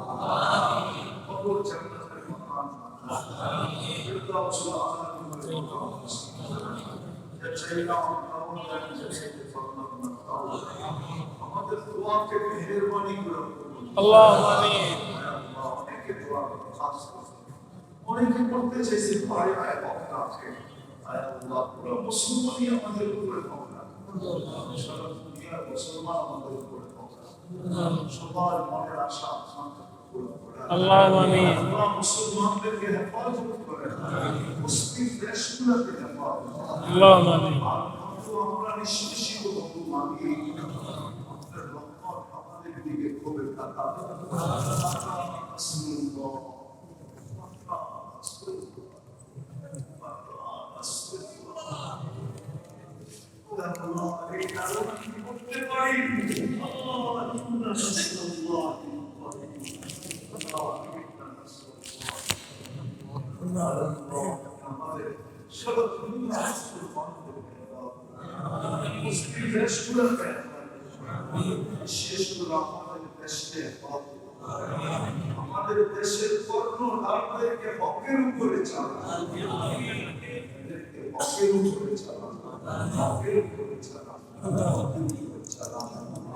কবর জান্নাতের মাকাম ফিরদাউস আলা আমাদের দোয়াকে মেহেরবানি করে আল্লাহু আমিন অনেকে দোয়া খাস অনেকে করতে চাইছে পারে আয় বক্তা আছে আয় আল্লাহ পুরো মুসলমানই আমাদের উপরে বক্তা সারা দুনিয়া মুসলমান আমাদের উপরে বক্তা সবার মনের আশা আল্লাহু আমিন আল্লাহ মুসলমানদেরকে হেফাজত করে মুসলিম দেশগুলোকে হেফাজত আল্লাহু আমিন আমরা নিশ্চিত হব মানি আমাদের রহমত আমাদের দিকে খুবই তাকা রাসূলুল্লাহ আল্লাহ এই কারণে কি করতে পারি আল্লাহ ইন্না রাসূলুল্লাহ আমাদের সব মুসলিম দেশগুলোকে বিশেষ করে আমাদের দেশে আমাদের দেশের কর্ণধারদেরকে হকের উপরে চালান হকের উপরে চালান হকের উপরে চালান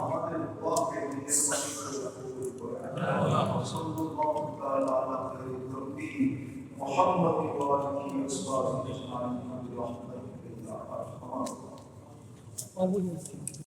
আমাদের দোয়াকে মেহেরবানি করে কবুল করে সাল্লাল্লাহু তাআলা আলা খায়রিল খালকি মুহাম্মদ ওয়া আলিহি ওয়া সাহবিহি আজমাইন বিরহমাতিকা ইয়া আরহামার রাহিমিন।